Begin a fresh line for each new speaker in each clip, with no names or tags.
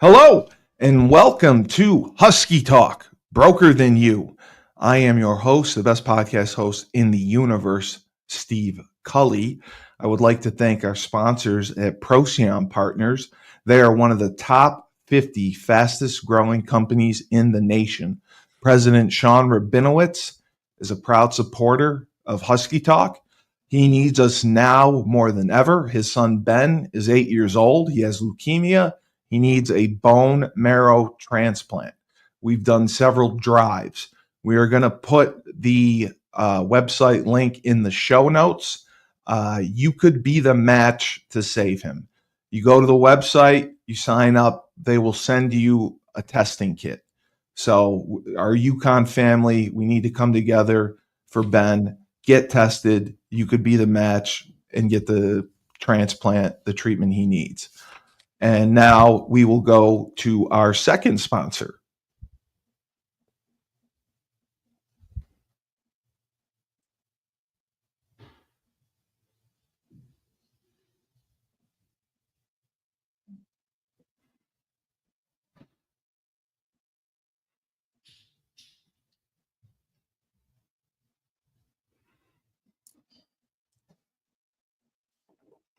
Hello and welcome to Husky Talk, Broker Than You. I am your host, the best podcast host in the universe, Steve Cully. I would like to thank our sponsors at Procyon Partners. They are one of the top 50 fastest growing companies in the nation. President Sean Rabinowitz is a proud supporter of Husky Talk. He needs us now more than ever. His son Ben is 8 years old. He has leukemia. He needs a bone marrow transplant. We've done several drives. We are going to put the website link in the show notes. You could be the match to save him. You go to the website, you sign up, they will send you a testing kit. So our Yukon family, we need to come together for Ben, get tested. You could be the match and get the transplant, the treatment he needs. And now we will go to our second sponsor.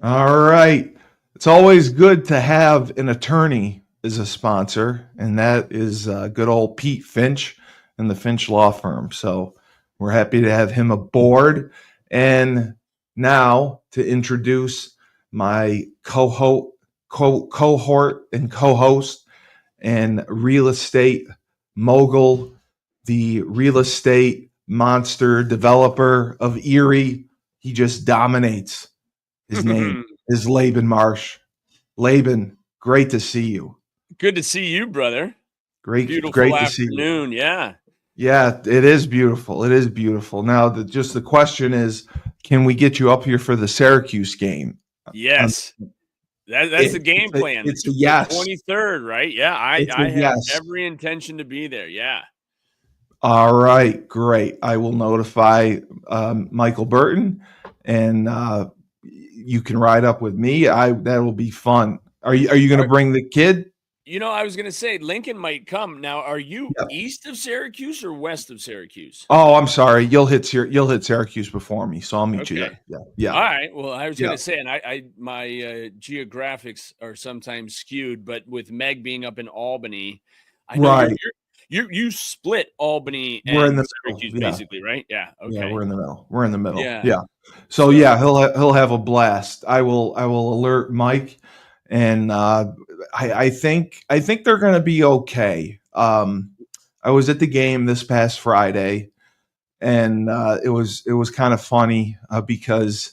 All right. It's always good to have an attorney as a sponsor, and that is good old Pete Finch and the Finch Law Firm. So we're happy to have him aboard. And now to introduce my cohort and co-host and real estate mogul, the real estate monster developer of Erie. He just dominates. His name is Laban Marsh. Laban, great to see you.
Good to see you, brother.
Great
Beautiful
to see you.
afternoon. Yeah.
Yeah, it is beautiful. It is beautiful. Now, the question is, can we get you up here for the Syracuse game?
Yes. That's the game plan.
It's a yes.
23rd, right? Yeah, I have every intention to be there. Yeah.
All right, great. I will notify Michael Burton, and you can ride up with me. That will be fun. Are you going to bring the kid?
You know, I was going to say Lincoln might come. Now, are you east of Syracuse or west of Syracuse?
Oh, I'm sorry. You'll hit Syracuse before me, so I'll meet you there. Yeah.
All right. Well, I was going to say, and my geographics are sometimes skewed, but with Meg being up in Albany, I know you split Albany and Syracuse, basically, right? Yeah. Okay.
Yeah, we're in the middle. Yeah. So he'll have a blast. I will alert Mike, and I think they're going to be okay. I was at the game this past Friday, and it was kind of funny because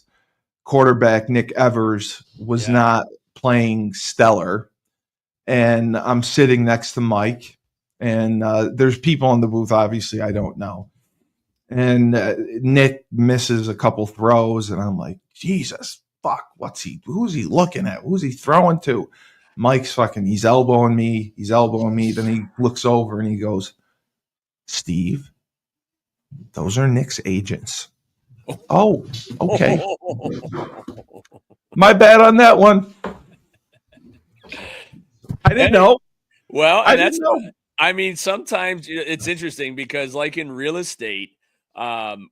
quarterback Nick Evers was not playing stellar, and I'm sitting next to Mike, and there's people in the booth. Obviously, I don't know. And Nick misses a couple throws, and I'm like, Jesus, fuck, who's he looking at? Who's he throwing to? Mike's he's elbowing me. Then he looks over and he goes, Steve, those are Nick's agents. Oh, okay. My bad on that one. I didn't know.
Well, I mean, sometimes it's interesting because like in real estate,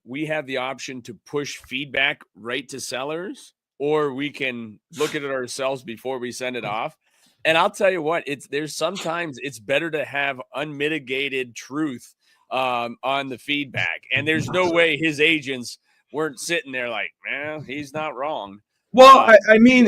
we have the option to push feedback right to sellers, or we can look at it ourselves before we send it off. And I'll tell you what, there's sometimes it's better to have unmitigated truth on the feedback. And there's no way his agents weren't sitting there like, man, he's not wrong.
Well, I mean,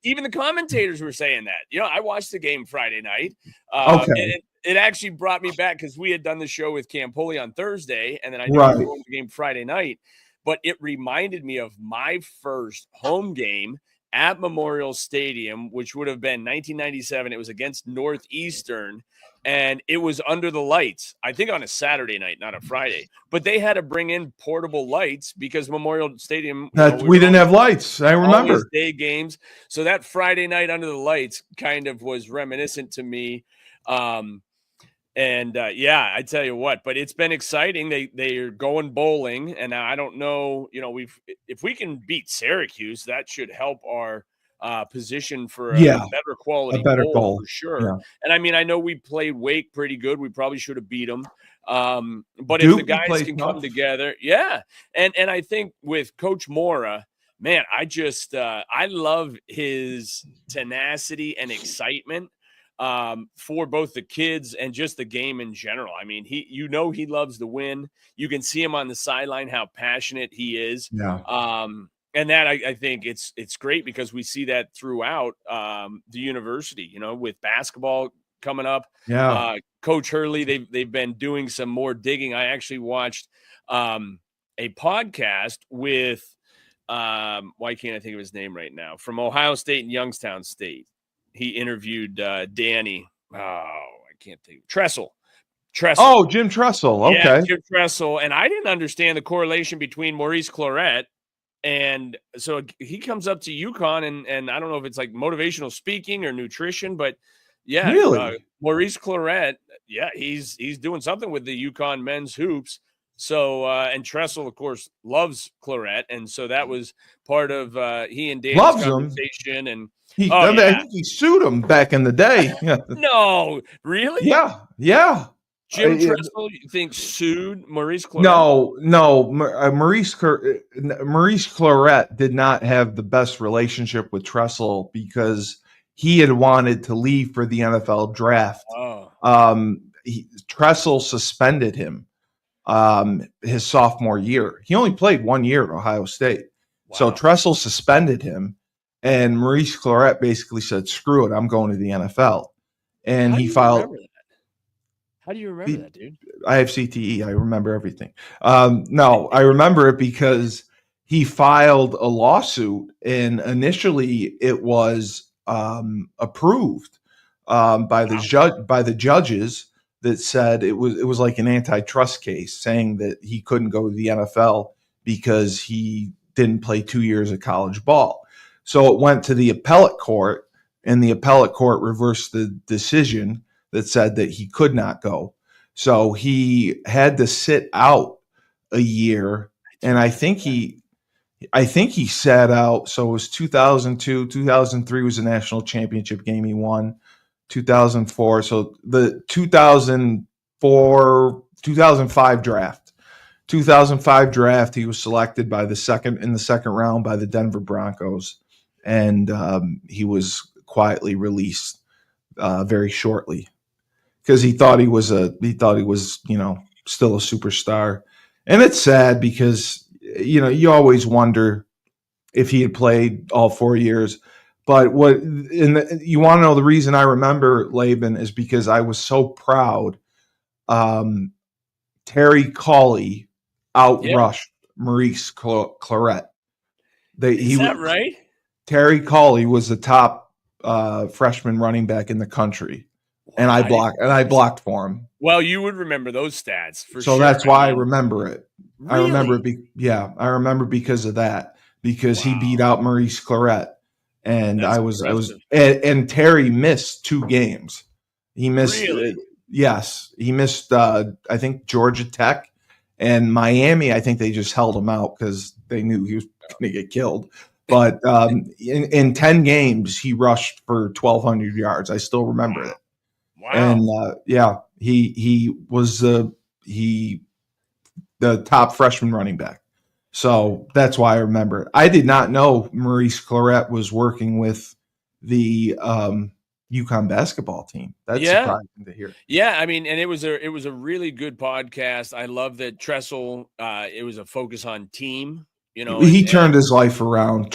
even the commentators were saying that. You know, I watched the game Friday night. Okay. It actually brought me back because we had done the show with Campoli on Thursday, and then I did the game Friday night. But it reminded me of my first home game at Memorial Stadium, which would have been 1997. It was against Northeastern, and it was under the lights, I think on a Saturday night, not a Friday. But they had to bring in portable lights because Memorial Stadium.
We didn't have lights. I remember.
Day games. So that Friday night under the lights kind of was reminiscent to me. I tell you what, but it's been exciting. They're going bowling, and I don't know, if we can beat Syracuse, that should help our position for a
Yeah,
better quality
a better
bowl
goal.
for sure.
Yeah.
And I mean, I know we played Wake pretty good. We probably should have beat them. But if the
Duke, we
guys
played
can
tough.
come together, yeah. And I think with Coach Mora, man, I love his tenacity and excitement for both the kids and just the game in general. I mean, he loves to win. You can see him on the sideline, how passionate he is.
Yeah.
And that I think it's great because we see that throughout the university, with basketball coming up.
Yeah.
Coach Hurley, they've been doing some more digging. I actually watched a podcast with why can't I think of his name right now, from Ohio State and Youngstown State. He interviewed Danny. Oh, I can't think. Tressel.
Oh, Jim Tressel.
Yeah,
Okay.
Jim Tressel. And I didn't understand the correlation between Maurice Clarett. And so he comes up to UConn, and I don't know if it's like motivational speaking or nutrition, but yeah,
Really?
Maurice Clarett, yeah, he's doing something with the UConn men's hoops. So and Tressel, of course, loves Clarett, and so that was part of he and Danny's
Loves him.
conversation. And
I think he sued him back in the day.
No, really?
Yeah.
Jim Tressel, you think, sued Maurice Clarett?
No. Maurice Clarett did not have the best relationship with Tressel because he had wanted to leave for the NFL draft.
Oh.
Tressel suspended him his sophomore year. He only played 1 year at Ohio State. Wow. So Tressel suspended him, and Maurice Clarett basically said, "Screw it, I'm going to the NFL." And he filed.
How do you remember that, dude?
I have CTE. I remember everything. No, I remember it because he filed a lawsuit, and initially it was approved by the judges that said it was like an antitrust case, saying that he couldn't go to the NFL because he didn't play 2 years of college ball. So it went to the appellate court, and the appellate court reversed the decision that said that he could not go. So he had to sit out a year, and I think he sat out. So it was 2002, 2003 was a national championship game he won. 2004. So the 2005 draft. 2005 draft, he was selected in the second round by the Denver Broncos, and he was quietly released very shortly because he thought he was still a superstar. And it's sad because you always wonder if he had played all 4 years. But you want to know the reason I remember Laban is because I was so proud. Terry Cawley outrushed Maurice Clarett.
Is that right?
Terry Cawley was the top freshman running back in the country, and I blocked for him.
Well, you would remember those stats for
sure. So that's why I remember it. Really? I remember I remember because of that, because he beat out Maurice Clarett. And and Terry missed 2 games. He missed, he missed, I think Georgia Tech and Miami. I think they just held him out because they knew he was going to get killed. But in 10 games, he rushed for 1,200 yards. I still remember it.
Wow.
And he was the top freshman running back. So that's why I remember it. I did not know Maurice Clarett was working with the UConn basketball team. That's surprising to hear.
Yeah, I mean, and it was a really good podcast. I love that Tressel. It was a focus on team.
He turned his life around.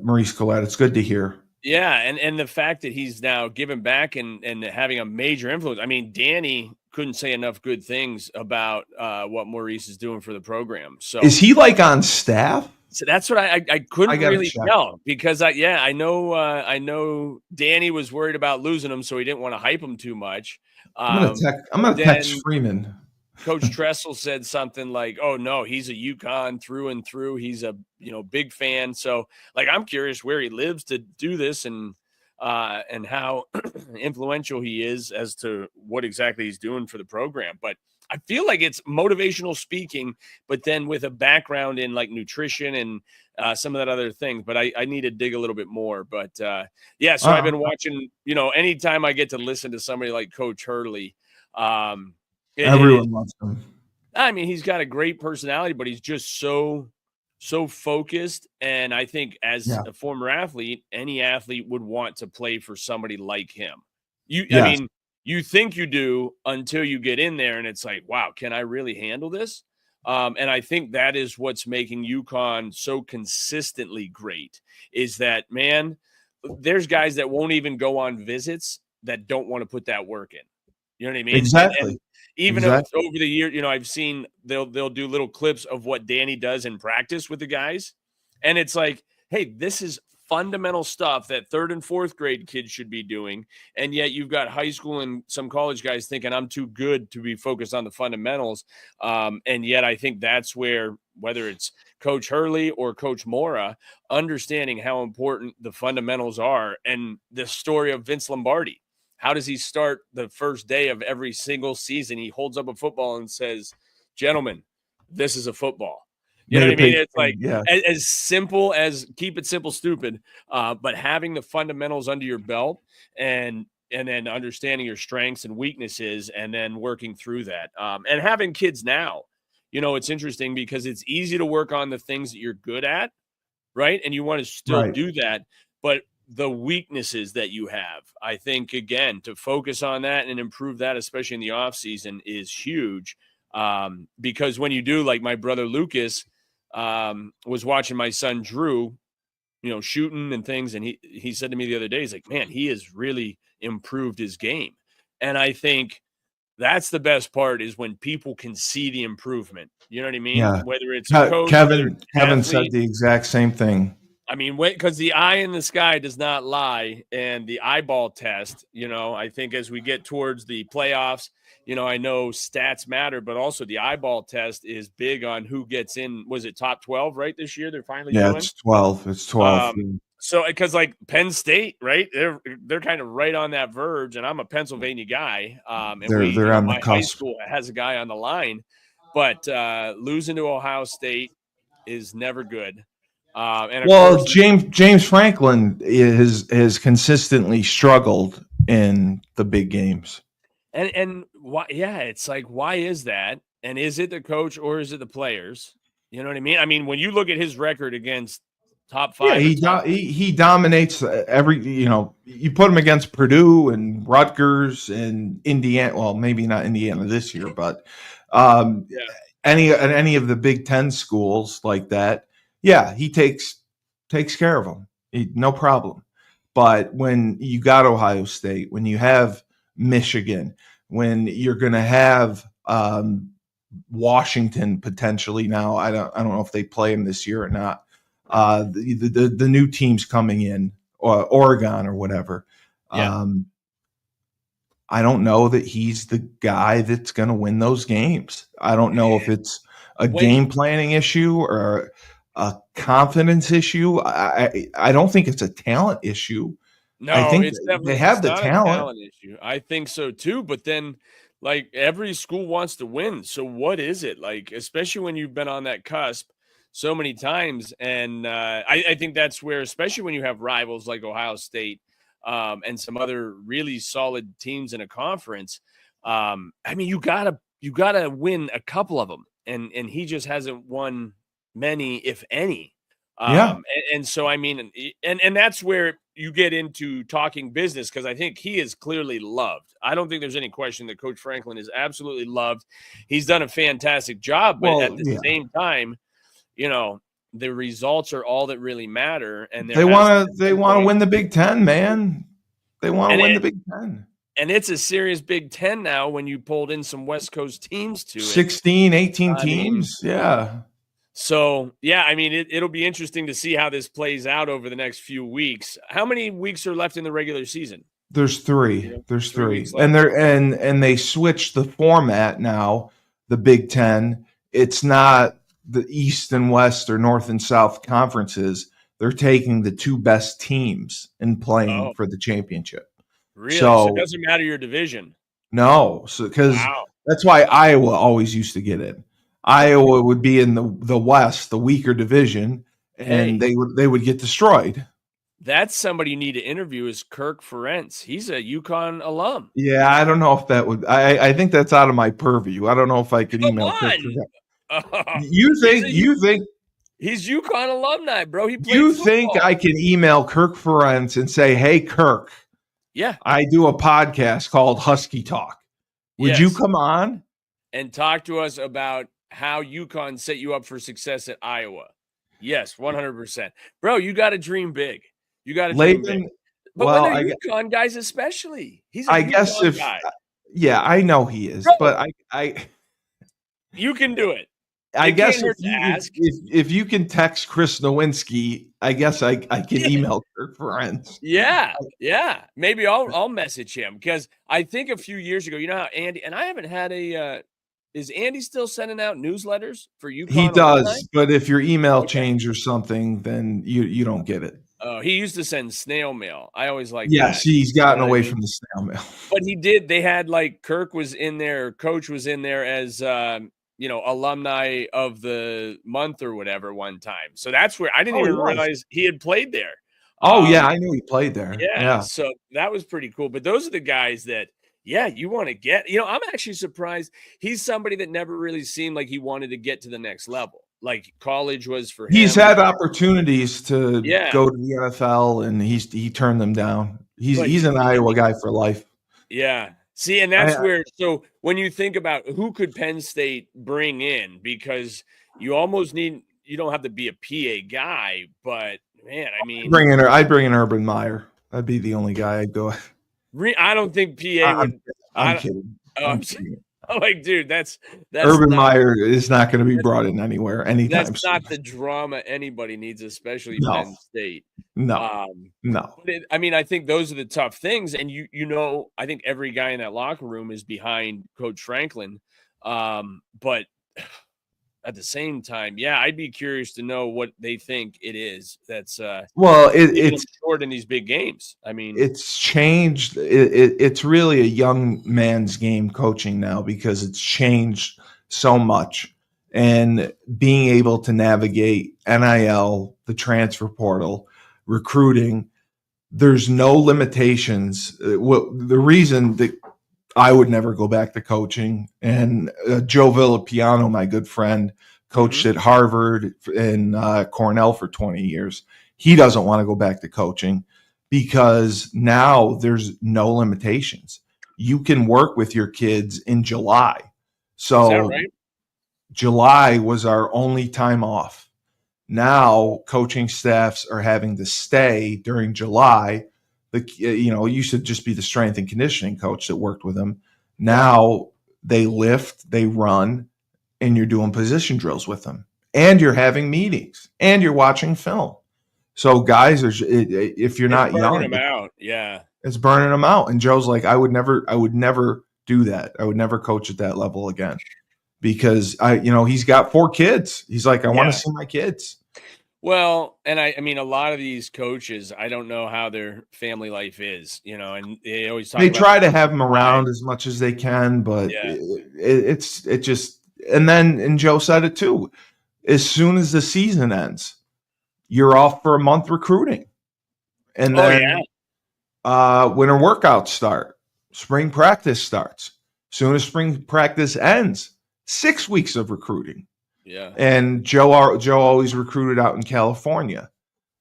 Maurice Clarett. It's good to hear.
Yeah, and the fact that he's now giving back and having a major influence. I mean, Danny couldn't say enough good things about what Maurice is doing for the program. So
is he like on staff?
So that's what I couldn't really tell because I know Danny was worried about losing him, so he didn't want to hype him too much.
I'm gonna text Freeman.
Coach Tressel said something like, "Oh no, he's a UConn through and through. He's a big fan." So I'm curious where he lives to do this and how influential he is as to what exactly he's doing for the program. But I feel like it's motivational speaking, but then with a background in like nutrition and some of that other things. But I need to dig a little bit more. But yeah, so I've been watching, anytime I get to listen to somebody like Coach Hurley,
everyone loves him.
I mean, he's got a great personality, but he's just so focused. And I think as a former athlete, any athlete would want to play for somebody like him. I mean, you think you do until you get in there and it's like, wow, can I really handle this? And I think that is what's making UConn so consistently great is that, man, there's guys that won't even go on visits that don't want to put that work in. You know what I mean?
Exactly.
And even over the year, I've seen they'll do little clips of what Danny does in practice with the guys. And it's like, hey, this is fundamental stuff that third and fourth grade kids should be doing. And yet you've got high school and some college guys thinking I'm too good to be focused on the fundamentals. And yet I think that's where, whether it's Coach Hurley or Coach Mora, understanding how important the fundamentals are. And the story of Vince Lombardi. How does he start the first day of every single season? He holds up a football and says, gentlemen, this is a football. You know what I mean? It's like as simple as keep it simple, stupid, but having the fundamentals under your belt and then understanding your strengths and weaknesses and then working through that. And having kids now, it's interesting because it's easy to work on the things that you're good at, right? And you want to still do that. But the weaknesses that you have, I think, again, to focus on that and improve that, especially in the off season, is huge. Because when you do, like my brother Lucas was watching my son Drew, shooting and things. And he said to me the other day, he's like, man, he has really improved his game. And I think that's the best part is when people can see the improvement. You know what I mean?
Yeah.
Whether it's a coach,
Kevin said the exact same thing.
I mean, because the eye in the sky does not lie, and the eyeball test, I think as we get towards the playoffs, I know stats matter, but also the eyeball test is big on who gets in. Was it top 12, right, this year? They're finally doing?
It's 12. It's 12.
So, because like Penn State, right, they're kind of right on that verge, and I'm a Pennsylvania guy, and
they're on the
my
cusp.
High school has a guy on the line, but losing to Ohio State is never good. And
well, James Franklin has consistently struggled in the big games.
And why? Yeah, it's like, why is that? And is it the coach or is it the players? You know what I mean? I mean, when you look at his record against top five,
he dominates every. You put him against Purdue and Rutgers and Indiana. Well, maybe not Indiana this year, but any of the Big Ten schools like that. Yeah, he takes care of them. No problem. But when you got Ohio State, when you have Michigan, when you're going to have Washington potentially now, I don't know if they play him this year or not. The new teams coming in, or Oregon or whatever.
Yeah.
I don't know that he's the guy that's going to win those games. I don't know if it's a game planning issue or a confidence issue. I don't think it's a talent issue.
No,
I think
it's definitely
they have the
not
talent.
A talent issue. I think so too. But then, like, every school wants to win. So what is it like? Especially when you've been on that cusp so many times, and I think that's where, especially when you have rivals like Ohio State and some other really solid teams in a conference. I mean, you gotta win a couple of them, and he just hasn't won many, if any. And so, I mean, and that's where you get into talking business, because I think he is clearly loved. I don't think there's any question that Coach Franklin is absolutely loved. He's done a fantastic job, but at the same time, the results are all that really matter. And
they want to win the Big Ten, man. They want to win the Big Ten.
And it's a serious Big Ten now when you pulled in some West Coast teams to
16, 18 teams. Yeah.
So, yeah, I mean, it'll be interesting to see how this plays out over the next few weeks. How many weeks are left in the regular season?
There's 3. There's 3. And they switched the format now, the Big Ten. It's not the East and West or North and South conferences. They're taking the 2 best teams and playing for the championship.
Really? So it doesn't matter your division?
No. So because That's why Iowa always used to get in. Iowa would be in the West, the weaker division, and
Hey,
they would get destroyed.
that's somebody you need to interview is Kirk Ferentz. He's a UConn alum.
Yeah, I don't know if that would. I think that's out of my purview. I don't know if I could
Come
email Kirk for
on.
that. You
He's
think
a
you think
he's UConn alumni, bro. He played
you think
football.
I can email Kirk Ferentz and say, "Hey, Kirk,
Yeah.
I do a podcast called Husky Talk. Would you
Yes.
come on?"
And talk to us about how UConn set you up for success at Iowa. Yes, 100%. Bro, you got to dream big. You got to dream big.
Laban,
But when
well,
they're UConn guys, especially, he's a
I guess
UConn
if
guy.
yeah, I know he is,
Bro,
but I
you can do it.
I
It
guess
can't hurt to ask.
if you can text Chris Nowinski, I guess I can email Kirk Ferentz.
Yeah, yeah. Maybe I'll message him because I think a few years ago, you know how Andy and I haven't had a. Is Andy still sending out newsletters for
He
UConn alumni?
does, but if your email
Okay.
change or something, then you don't get it.
Oh, he used to send snail mail. I always liked
Yes,
that.
he's
You know
gotten
what I
away
mean?
from the snail mail.
But he did. They had like Kirk was in there, coach was in there as alumni of the month or whatever one time. So that's where I didn't
Oh, he
even
was.
realize he had played there.
Oh yeah, I knew he played there.
Yeah,
Yeah.
so that was pretty cool. But those are the guys that, yeah, you want to get. I'm actually surprised. He's somebody that never really seemed like he wanted to get to the next level. Like college was for
He's
him.
had opportunities to
Yeah,
go to the NFL and he turned them down.
but
He's an Iowa guy for life.
yeah. See, and
I
that's where so when you think about who could Penn State bring in, because you almost need you don't have to be a PA guy, but man, I mean,
I'd bring in Urban Meyer. That'd be the only guy I'd go.
I don't think PA would.
I'm kidding. I'm kidding.
I'm like, dude, that's
Urban
not
Meyer is not going to be brought in anywhere anytime
that's
soon.
not the drama anybody needs, especially
No,
Penn State.
no, no.
But I mean, I think those are the tough things, and I think every guy in that locker room is behind Coach Franklin. But at the same time, yeah, I'd be curious to know what they think it is that's
Well,
it's short in these big games. I mean,
it's changed. It's really a young man's game coaching now because it's changed so much, and being able to navigate NIL, the transfer portal, recruiting. There's no limitations. The reason that I would never go back to coaching, and Joe Villapiano, my good friend, coached at Harvard and Cornell for 20 years. He doesn't want to go back to coaching because now there's no limitations. You can work with your kids in July. So
is that right?
July was our only time off. Now coaching staffs are having to stay during July. It used to just be the strength and conditioning coach that worked with them. Now they lift, they run, and you're doing position drills with them, and you're having meetings, and you're watching film. So guys if you're not young,
them out. Yeah,
it's burning them out. And Joe's like, I would never do that. I would never coach at that level again because he's got 4 kids. He's like, I want to see my kids.
Well, and I mean, a lot of these coaches, I don't know how their family life is, and they always talk.
They try to have them around as much as they can, but it just. And Joe said it too. As soon as the season ends, you're off for a month recruiting, and then winter workouts start. Spring practice starts. Soon as spring practice ends, 6 weeks of recruiting.
Yeah.
And Joe always recruited out in California.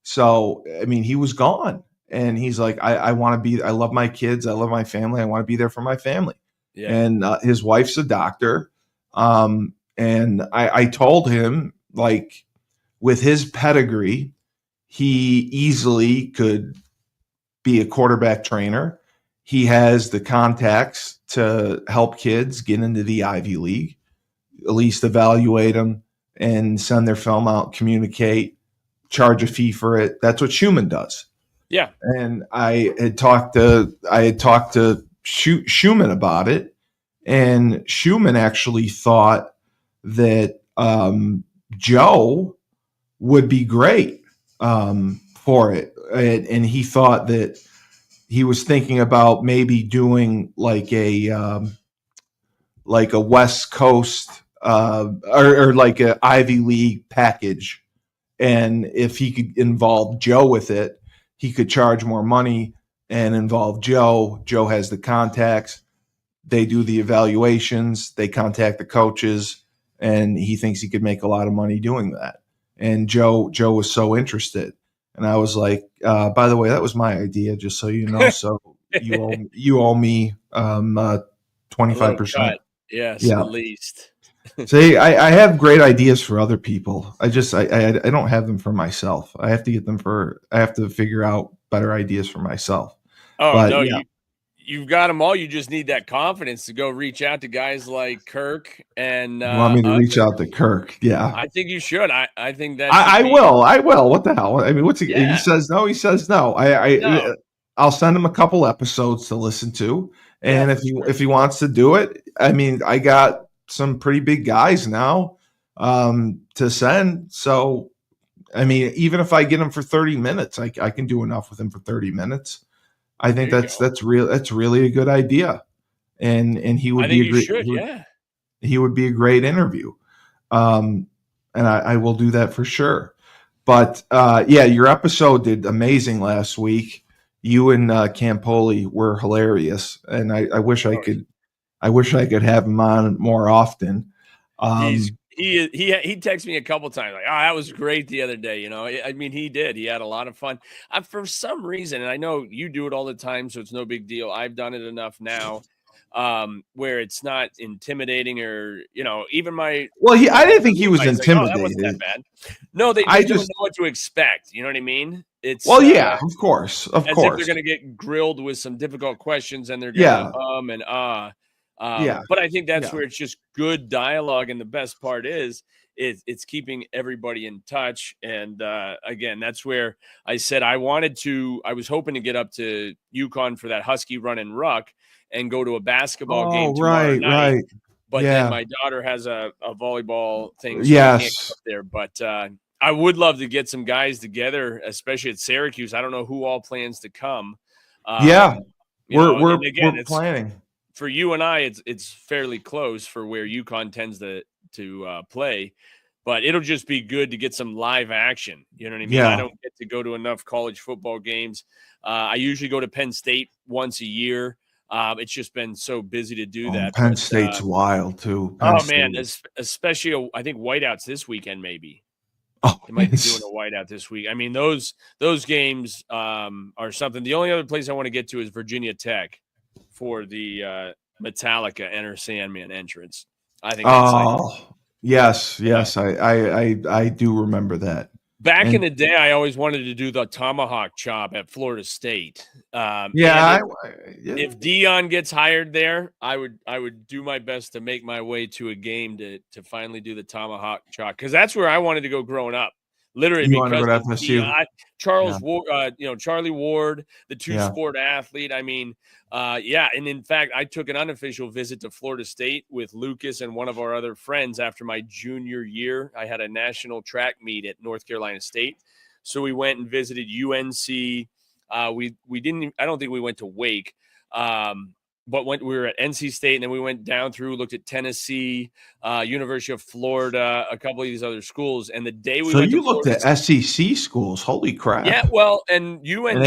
So, I mean, he was gone. And he's like, I want to be, I love my kids. I love my family. I want to be there for my family. Yeah. And his wife's a doctor. And I told him, like, with his pedigree, he easily could be a quarterback trainer. He has the contacts to help kids get into the Ivy League, at least evaluate them and send their film out, communicate, charge a fee for it. That's what Schumann does.
Yeah.
And I had talked to Schumann about it, and Schumann actually thought that Joe would be great for it. And he thought that he was thinking about maybe doing like a like a West Coast or like an Ivy League package. And if he could involve Joe with it, he could charge more money and involve Joe. Joe has the contacts. They do the evaluations. They contact the coaches, and he thinks he could make a lot of money doing that. And Joe was so interested, and I was like, by the way, that was my idea, just so you know. So you owe me 25%.
Yes,
yeah,
at least.
See, I have great ideas for other people. I don't have them for myself. I have to figure out better ideas for myself.
Oh,
but,
no,
yeah.
you've got them all. You just need that confidence to go reach out to guys like Kirk and
You want me to reach out to Kirk? Yeah.
I think you should. I think that
I will. I will. What the hell? I mean, what's he?
Yeah.
He says no. He says no.
No.
I'll send him a couple episodes to listen to, and
Yeah,
if he wants to do it, I mean, I got some pretty big guys now to send. So, I mean, even if I get him for 30 minutes, I can do enough with him for 30 minutes. I think that's really a good idea, and he would be a great. He would be a great interview. And I will do that for sure. But yeah, your episode did amazing last week. You and Campoli were hilarious, and I wish I could have him on more often.
He texted me a couple times like, "Oh, that was great the other day." You know, I mean, he did. He had a lot of fun. For some reason, and I know you do it all the time, so it's no big deal. I've done it enough now. Where it's not intimidating or, you know, even my.
Well, I didn't think he was intimidated.
Like, oh, that wasn't that bad. No, they just don't know what to expect. You know what I mean? It's
yeah, of course,
as if they're going to get grilled with some difficult questions and they're going to But I think that's where it's just good dialogue, and the best part is it's keeping everybody in touch. And again, that's where I said I was hoping to get up to UConn for that Husky run and ruck and go to a basketball game tomorrow night.
Right.
But then my daughter has a volleyball thing, so
yes.
I can't go up there. But I would love to get some guys together, especially at Syracuse. I don't know who all plans to come.
We're planning.
For you and I, it's fairly close for where UConn tends to play. But it'll just be good to get some live action. You know what I mean? I don't get to go to enough college football games. I usually go to Penn State once a year. It's just been so busy to do that.
Penn State's wild too.
Man, especially I think whiteouts this weekend maybe.
Oh,
they might be doing a whiteout this week. I mean, those games are something. The only other place I want to get to is Virginia Tech for the Metallica Enter Sandman entrance. I think.
Yes, I do remember that.
Back in the day, I always wanted to do the tomahawk chop at Florida State. If Dion gets hired there, I would do my best to make my way to a game to finally do the tomahawk chop, because that's where I wanted to go growing up. Literally, because of FSU. Charlie Ward, the two-sport athlete. I mean, and in fact, I took an unofficial visit to Florida State with Lucas and one of our other friends after my junior year. I had a national track meet at North Carolina State, so we went and visited UNC. We didn't. I don't think we went to Wake. But we were at NC State, and then we went down through, looked at Tennessee, University of Florida, a couple of these other schools. And the day we went to
looked at SEC schools. Holy crap!
Yeah, well, and UNC,
and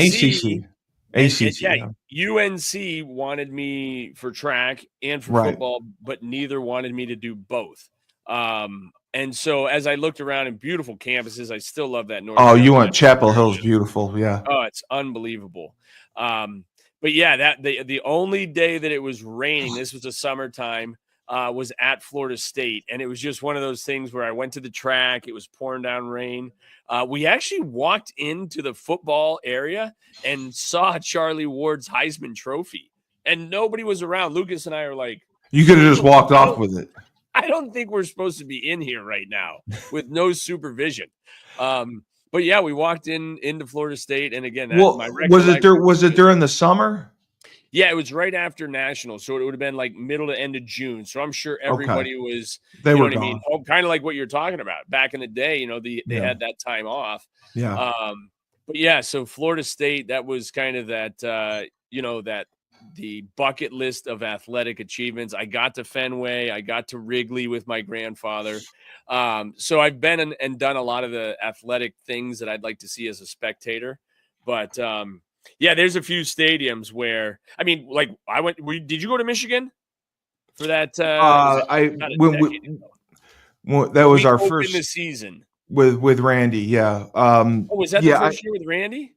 ACC,
UNC wanted me for track and for football, but neither wanted me to do both. And so as I looked around in beautiful campuses, I still love that North.
Oh, you went Chapel Hill's beautiful, yeah.
Oh, it's unbelievable. But yeah, that the only day that it was raining, this was the summertime, was at Florida State. And it was just one of those things where I went to the track. It was pouring down rain. We actually walked into the football area and saw Charlie Ward's Heisman Trophy. And nobody was around. Lucas and I are like,
you could have just walked off with it.
I don't think we're supposed to be in here right now with no supervision. But yeah, we walked into Florida State, and again,
was it during the summer?
Yeah, it was right after Nationals, so it would have been like middle to end of June. So I'm sure everybody was.
They were
gone. I mean? Kind of like what you're talking about back in the day. You know, they had that time off.
Yeah.
But yeah, so Florida State, that was kind of that. That the bucket list of athletic achievements. I got to Fenway. I got to Wrigley with my grandfather. So I've been and done a lot of the athletic things that I'd like to see as a spectator. But yeah, there's a few stadiums where, I mean, like I went. Did you go to Michigan for that? Was it about a decade ago?
That was
We
our
opened the
first
season
with Randy. Yeah.
Oh, was that the
Yeah.
first year with Randy?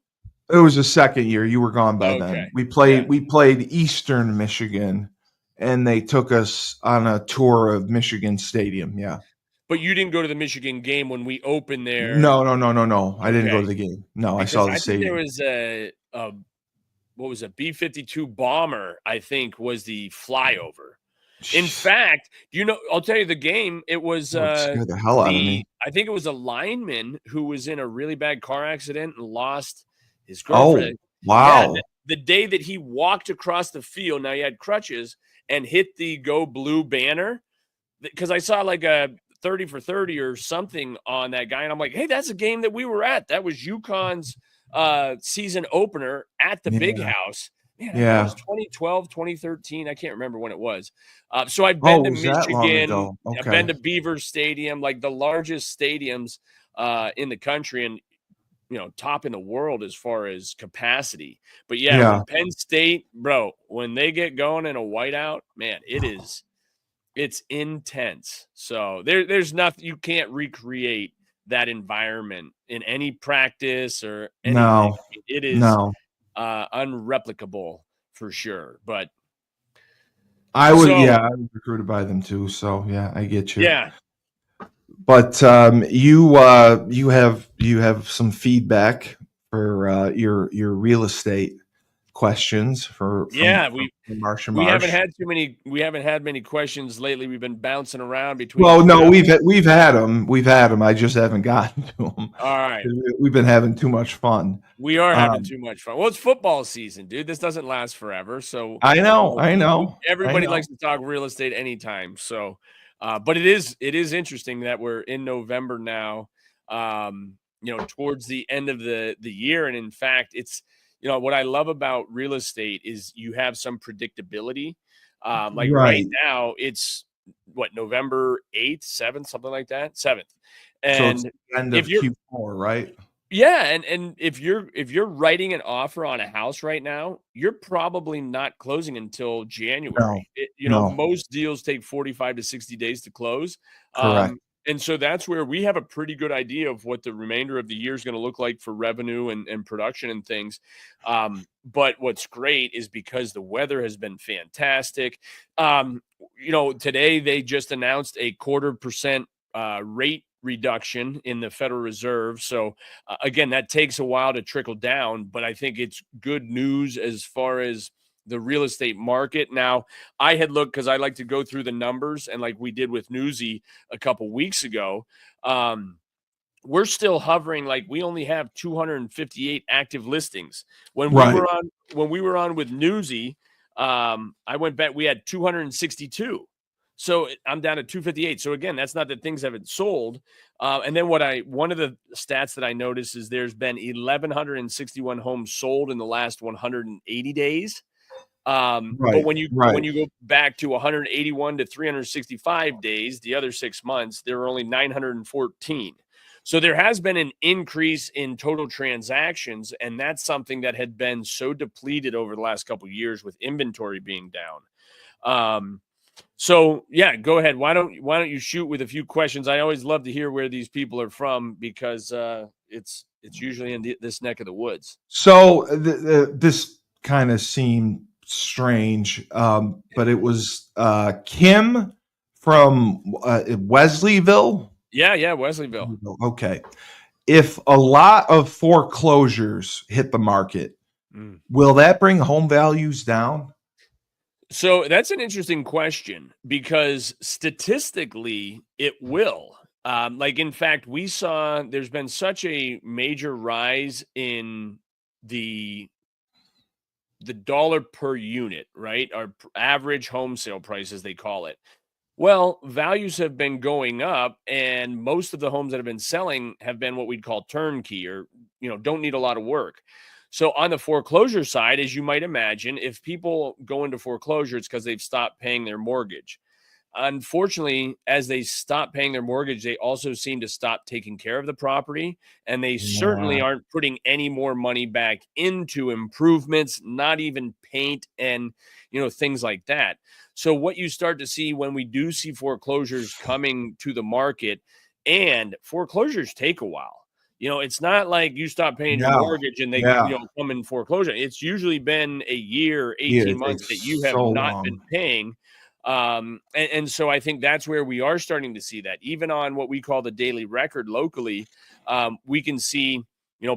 It was the second year. You were gone by
Okay.
then. We
Yeah.
played Eastern Michigan, and they took us on a tour of Michigan Stadium. Yeah.
But you didn't go to the Michigan game when we opened there.
No. I didn't go
Okay.
to the game. No, I
Because
saw the
I think there
stadium.
was a what was a B-52 bomber, I think, was the flyover. In fact, I'll tell you the game, it was
That would scare the hell out of me.
I think it was a lineman who was in a really bad car accident and lost his
Oh,
girlfriend. Yeah,
wow.
the day that he walked across the field, now he had crutches, and hit the Go Blue banner, because I saw like a 30 for 30 or something on that guy, and I'm like, hey, that's a game that we were at. That was UConn's season opener at the Big
Yeah.
House. Man, that was
Yeah.
2012, 2013. I can't remember when it was. So I've
Oh,
been to
was that long
Michigan.
ago?
I've been
Okay.
to Beaver Stadium, like the largest stadiums in the country, and top in the world as far as capacity. But yeah,
Yeah.
when Penn State, bro, when they get going in a whiteout, man, it's intense. So there's nothing, you can't recreate that environment in any practice or anything.
No.
I mean, it is
No.
unreplicable for sure. But
I
so
was recruited by them too. So yeah, I get you.
yeah,
But you have some feedback for your real estate questions from
yeah,
Marsh and
we haven't
Marsh.
had many questions lately. We've been bouncing around between
Well,
the
no,
show.
we've had them. We've had them. I just haven't gotten to them.
All right.
We've been having too much fun.
We are having too much fun. Well, it's football season, dude. This doesn't last forever. So,
I know.
everybody likes to talk real estate anytime. So, but it is interesting that we're in November now, towards the end of the year. And in fact, it's, what I love about real estate is you have some predictability. Like right
Right.
now, it's November 8th, 7th, something like that, 7th.
So it's
And
the end
if
of
you're
Q4, right?
yeah, and if you're writing an offer on a house right now, you're probably not closing until
No.
January.
No.
Most deals take 45 to 60 days to close.
Correct.
And so that's where we have a pretty good idea of what the remainder of the year is going to look like for revenue and production and things. But what's great is because the weather has been fantastic. Today they just announced a 0.25% rate reduction in the Federal Reserve. So again, that takes a while to trickle down, but I think it's good news as far as the real estate market. Now, I had looked because I like to go through the numbers, and like we did with Newsy a couple weeks ago, we're still hovering, like we only have 258 active listings. When we
Right.
were on with Newsy, I went back, we had 262. So I'm down to 258. So again, that's not that things haven't sold. And then one of the stats that I noticed is there's been 1,161 homes sold in the last 180 days. But when you go back to 181 to 365 days, the other 6 months, there were only 914. So there has been an increase in total transactions, and that's something that had been so depleted over the last couple of years with inventory being down. So yeah, go ahead. Why don't you shoot with a few questions? I always love to hear where these people are from because it's usually in this neck of the woods.
So this kind of seemed strange, but it was Kim from Wesleyville.
Yeah, Wesleyville.
Okay. If a lot of foreclosures hit the market, will that bring home values down?
So that's an interesting question because statistically it will. In fact, we saw there's been such a major rise in the dollar per unit, right? Our average home sale price, as they call it. Well, values have been going up, and most of the homes that have been selling have been what we'd call turnkey or, don't need a lot of work. So on the foreclosure side, as you might imagine, if people go into foreclosure, it's because they've stopped paying their mortgage. Unfortunately, as they stop paying their mortgage, they also seem to stop taking care of the property, and they certainly
Yeah.
aren't putting any more money back into improvements, not even paint and, things like that. So what you start to see when we do see foreclosures coming to the market, and foreclosures take a while. It's not like you stop paying your
Yeah.
mortgage and they,
Yeah.
come in foreclosure. It's usually been a year,
Yeah.
18
It
months that you
takes
have
so
not been
long.
paying. And so I think that's where we are starting to see that. Even on what we call the daily record locally, we can see,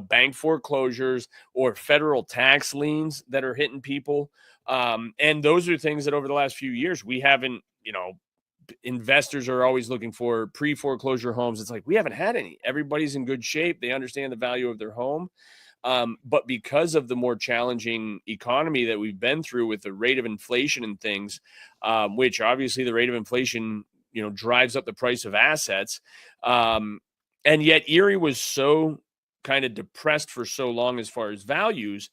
bank foreclosures or federal tax liens that are hitting people. And those are things that over the last few years we haven't, investors are always looking for pre-foreclosure homes. It's like we haven't had any. Everybody's in good shape. They understand the value of their home. But because of the more challenging economy that we've been through with the rate of inflation and things, which obviously the rate of inflation, drives up the price of assets. And yet Erie was so kind of depressed for so long as far as values.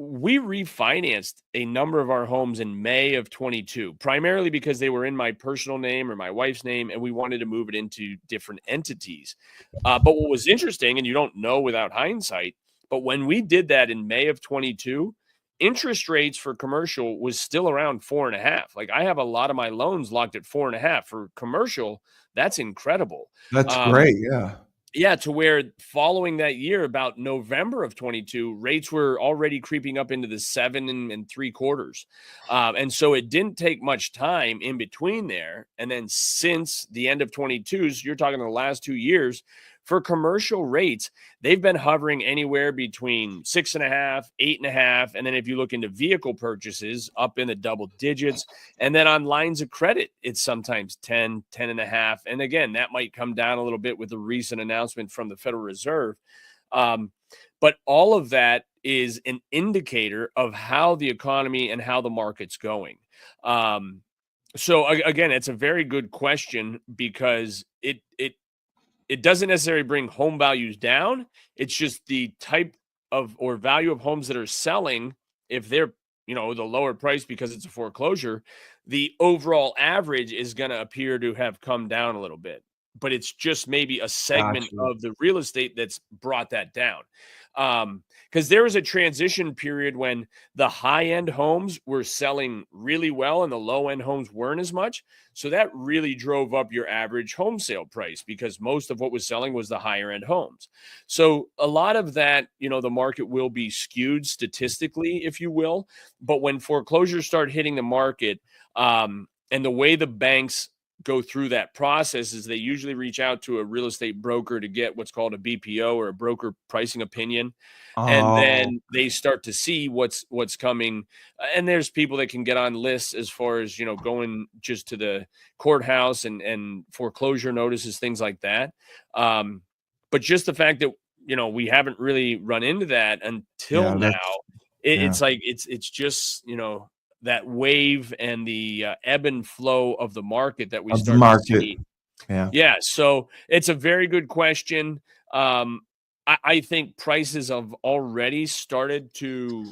We refinanced a number of our homes in May of 22, primarily because they were in my personal name or my wife's name, and we wanted to move it into different entities. But what was interesting, and you don't know without hindsight, but when we did that in May of 22, interest rates for commercial was still around 4.5. Like I have a lot of my loans locked at 4.5 for commercial. That's incredible.
That's
Um,
great. Yeah.
yeah, to where following that year, about November of 22, rates were already creeping up into the 7 3/4. And so it didn't take much time in between there. And then since the end of 22, so you're talking the last 2 years, for commercial rates, they've been hovering anywhere between 6.5, 8.5. And then if you look into vehicle purchases, up in the double digits. And then on lines of credit, it's sometimes 10, 10.5. And again, that might come down a little bit with the recent announcement from the Federal Reserve. But all of that is an indicator of how the economy and how the market's going. So again, it's a very good question because it doesn't necessarily bring home values down. It's just the type of or value of homes that are selling. If they're, the lower price because it's a foreclosure, the overall average is going to appear to have come down a little bit. But it's just maybe a segment
Gotcha.
of the real estate that's brought that down. Because there was a transition period when the high-end homes were selling really well and the low-end homes weren't as much. So that really drove up your average home sale price because most of what was selling was the higher-end homes. So a lot of that, the market will be skewed statistically, if you will. But when foreclosures start hitting the market, and the way the banks go through that process is they usually reach out to a real estate broker to get what's called a BPO or a broker pricing opinion. And
Oh,
then they start to see what's coming. And there's people that can get on lists as far as, going just to the courthouse and foreclosure notices, things like that. But just the fact that, we haven't really run into that until
yeah.
now,
That's yeah.
it's like, it's just, that wave and the ebb and flow of the market that we
Of the
start to
market.
see.
Yeah.
Yeah, so it's a very good question. I think prices have already started to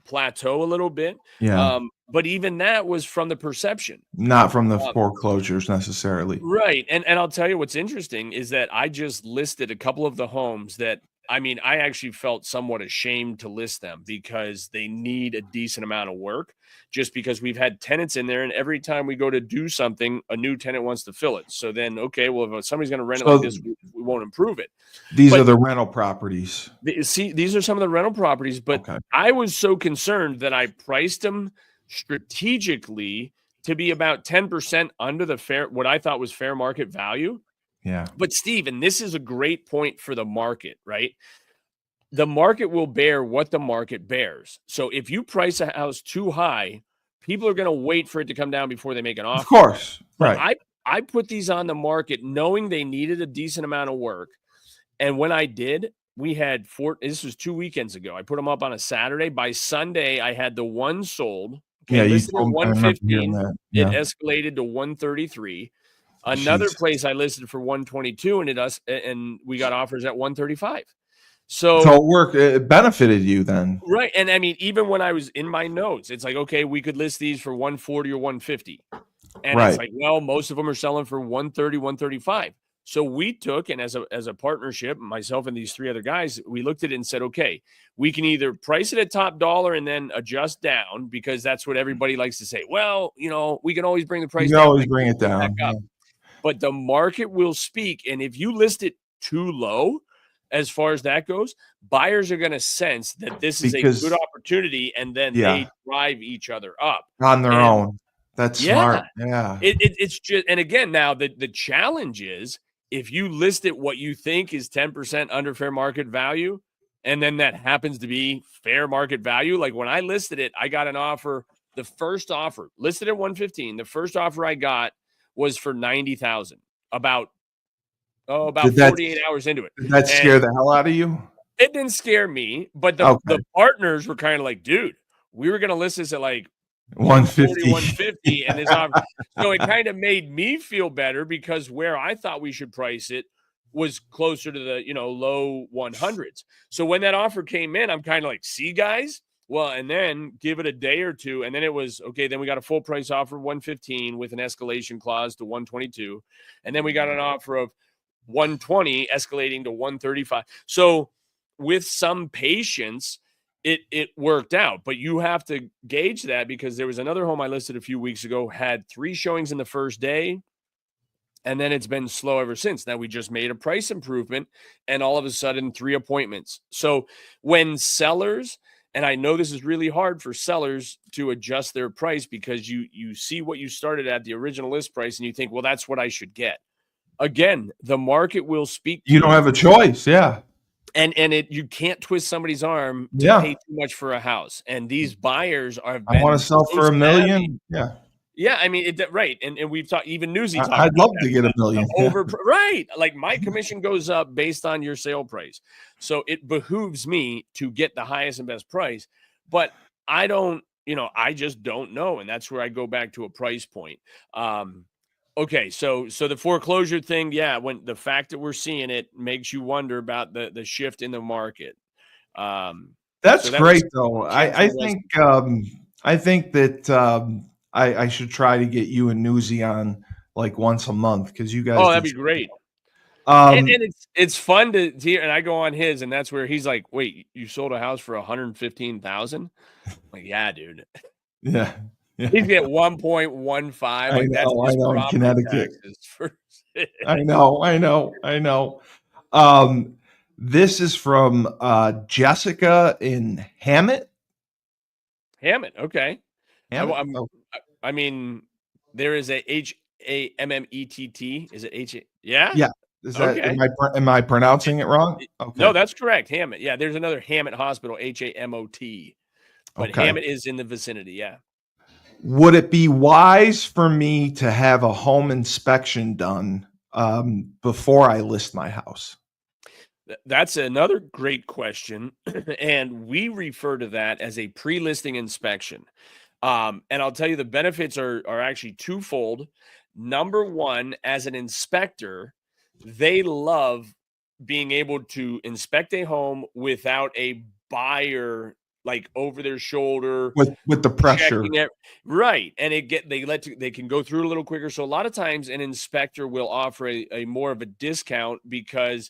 plateau a little bit,
Yeah.
but even that was from the perception.
Not from the
Um,
foreclosures necessarily.
Right, and I'll tell you what's interesting is that I just listed a couple of the homes that I mean, I actually felt somewhat ashamed to list them because they need a decent amount of work just because we've had tenants in there, and every time we go to do something, a new tenant wants to fill it. So then, okay, well, if somebody's gonna rent it like
So
this, we won't improve it.
these are
But
the rental properties.
see, these are some of the rental properties, but
Okay.
I was so concerned that I priced them strategically to be about 10% under the fair what I thought was fair market value.
Yeah.
But Steve, and this is a great point for the market, right? The market will bear what the market bears. So if you price a house too high, people are going to wait for it to come down before they make an
Of
offer.
course.
But
Right.
I put these on the market knowing they needed a decent amount of work. And when I did, we had this was 2 weekends ago. I put them up on a Saturday. By Sunday, I had the one sold. Okay,
Yeah, you
listed at
told I remember hearing
115.
that.
It
Yeah.
escalated to 133. Another
Jesus.
place I listed for 122 and we got offers at 135.
So it benefited you then.
Right. And I mean, even when I was in my notes, it's like, okay, we could list these for 140 or 150. And it's like, well, most of them are selling for 130, 135. So we took, and as a partnership, myself and these three other guys, we looked at it and said, okay, we can either price it at top dollar and then adjust down, because that's what everybody likes to say. Well, we can always bring the price down.
Always bring it down. Yeah.
But the market will speak. And if you list it too low, as far as that goes, buyers are going to sense that this is a good opportunity, and then they drive each other up
on their own. That's smart. Yeah.
It's just, and again, now the challenge is, if you list it what you think is 10% under fair market value, and then that happens to be fair market value. Like when I listed it, I got an offer. The first offer listed at 115. The first offer I got was for 90,000. About 48 hours into it.
Did that scare the hell out of you?
It didn't scare me, but the partners were kind of like, dude, we were going to list this at like 150, and this offer. So it kind of made me feel better, because where I thought we should price it was closer to the low 100s. So when that offer came in, I'm kind of like, see, guys. Well, and then give it a day or two, and then it was okay. Then we got a full price offer 115 with an escalation clause to 122, and then we got an offer of 120 escalating to 135. So with some patience, it worked out. But you have to gauge that, because there was another home I listed a few weeks ago, had 3 showings in the first day, and then it's been slow ever since. Now we just made a price improvement, and all of a sudden 3 appointments. So when sellers, and I know this is really hard for sellers to adjust their price, because you see what you started at, the original list price, and you think, well, that's what I should get. Again, the market will speak.
You don't have a choice. Yeah.
And you can't twist somebody's arm to pay too much for a house. And these buyers I
want to sell for $1 million. Yeah.
Yeah. I mean, right. And we've talked, even Newsy talked.
I'd love to get $1 million.
Right. Like my commission goes up based on your sale price. So it behooves me to get the highest and best price, but I just don't know. And that's where I go back to a price point. Okay, so the foreclosure thing, when the fact that we're seeing it makes you wonder about the shift in the market.
That's great, though. I think that I should try to get you and Newsy on like once a month, because you guys.
Oh, that'd be great. And it's fun to hear. And I go on his, and that's where he's like, "Wait, you sold a house for 115,000?" Like, yeah, dude.
Yeah. Yeah.
He's at 1.15. Like, that's
I know, in Connecticut. I know. This is from Jessica in Hammett.
Hammett, okay.
Hammett?
I mean, there is a Hammett. Is it H? Yeah.
Yeah. Is that okay? Am I pronouncing it wrong?
Okay. No, that's correct. Hammett. Yeah, there's another Hammett Hospital, Hammot. But Hammett is in the vicinity. Yeah.
Would it be wise for me to have a home inspection done before I list my house?
That's another great question. And we refer to that as a pre-listing inspection. And I'll tell you, the benefits are actually twofold. Number one, as an inspector, they love being able to inspect a home without a buyer like over their shoulder
with the pressure,
right? And they can go through a little quicker. So a lot of times an inspector will offer a more of a discount, because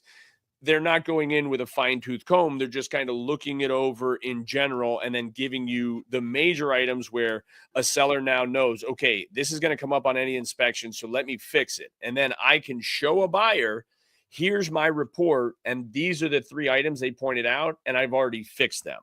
they're not going in with a fine-tooth comb. They're just kind of looking it over in general, and then giving you the major items where a seller now knows, okay, this is going to come up on any inspection, so let me fix it. And then I can show a buyer, here's my report, and these are the 3 items they pointed out, and I've already fixed them.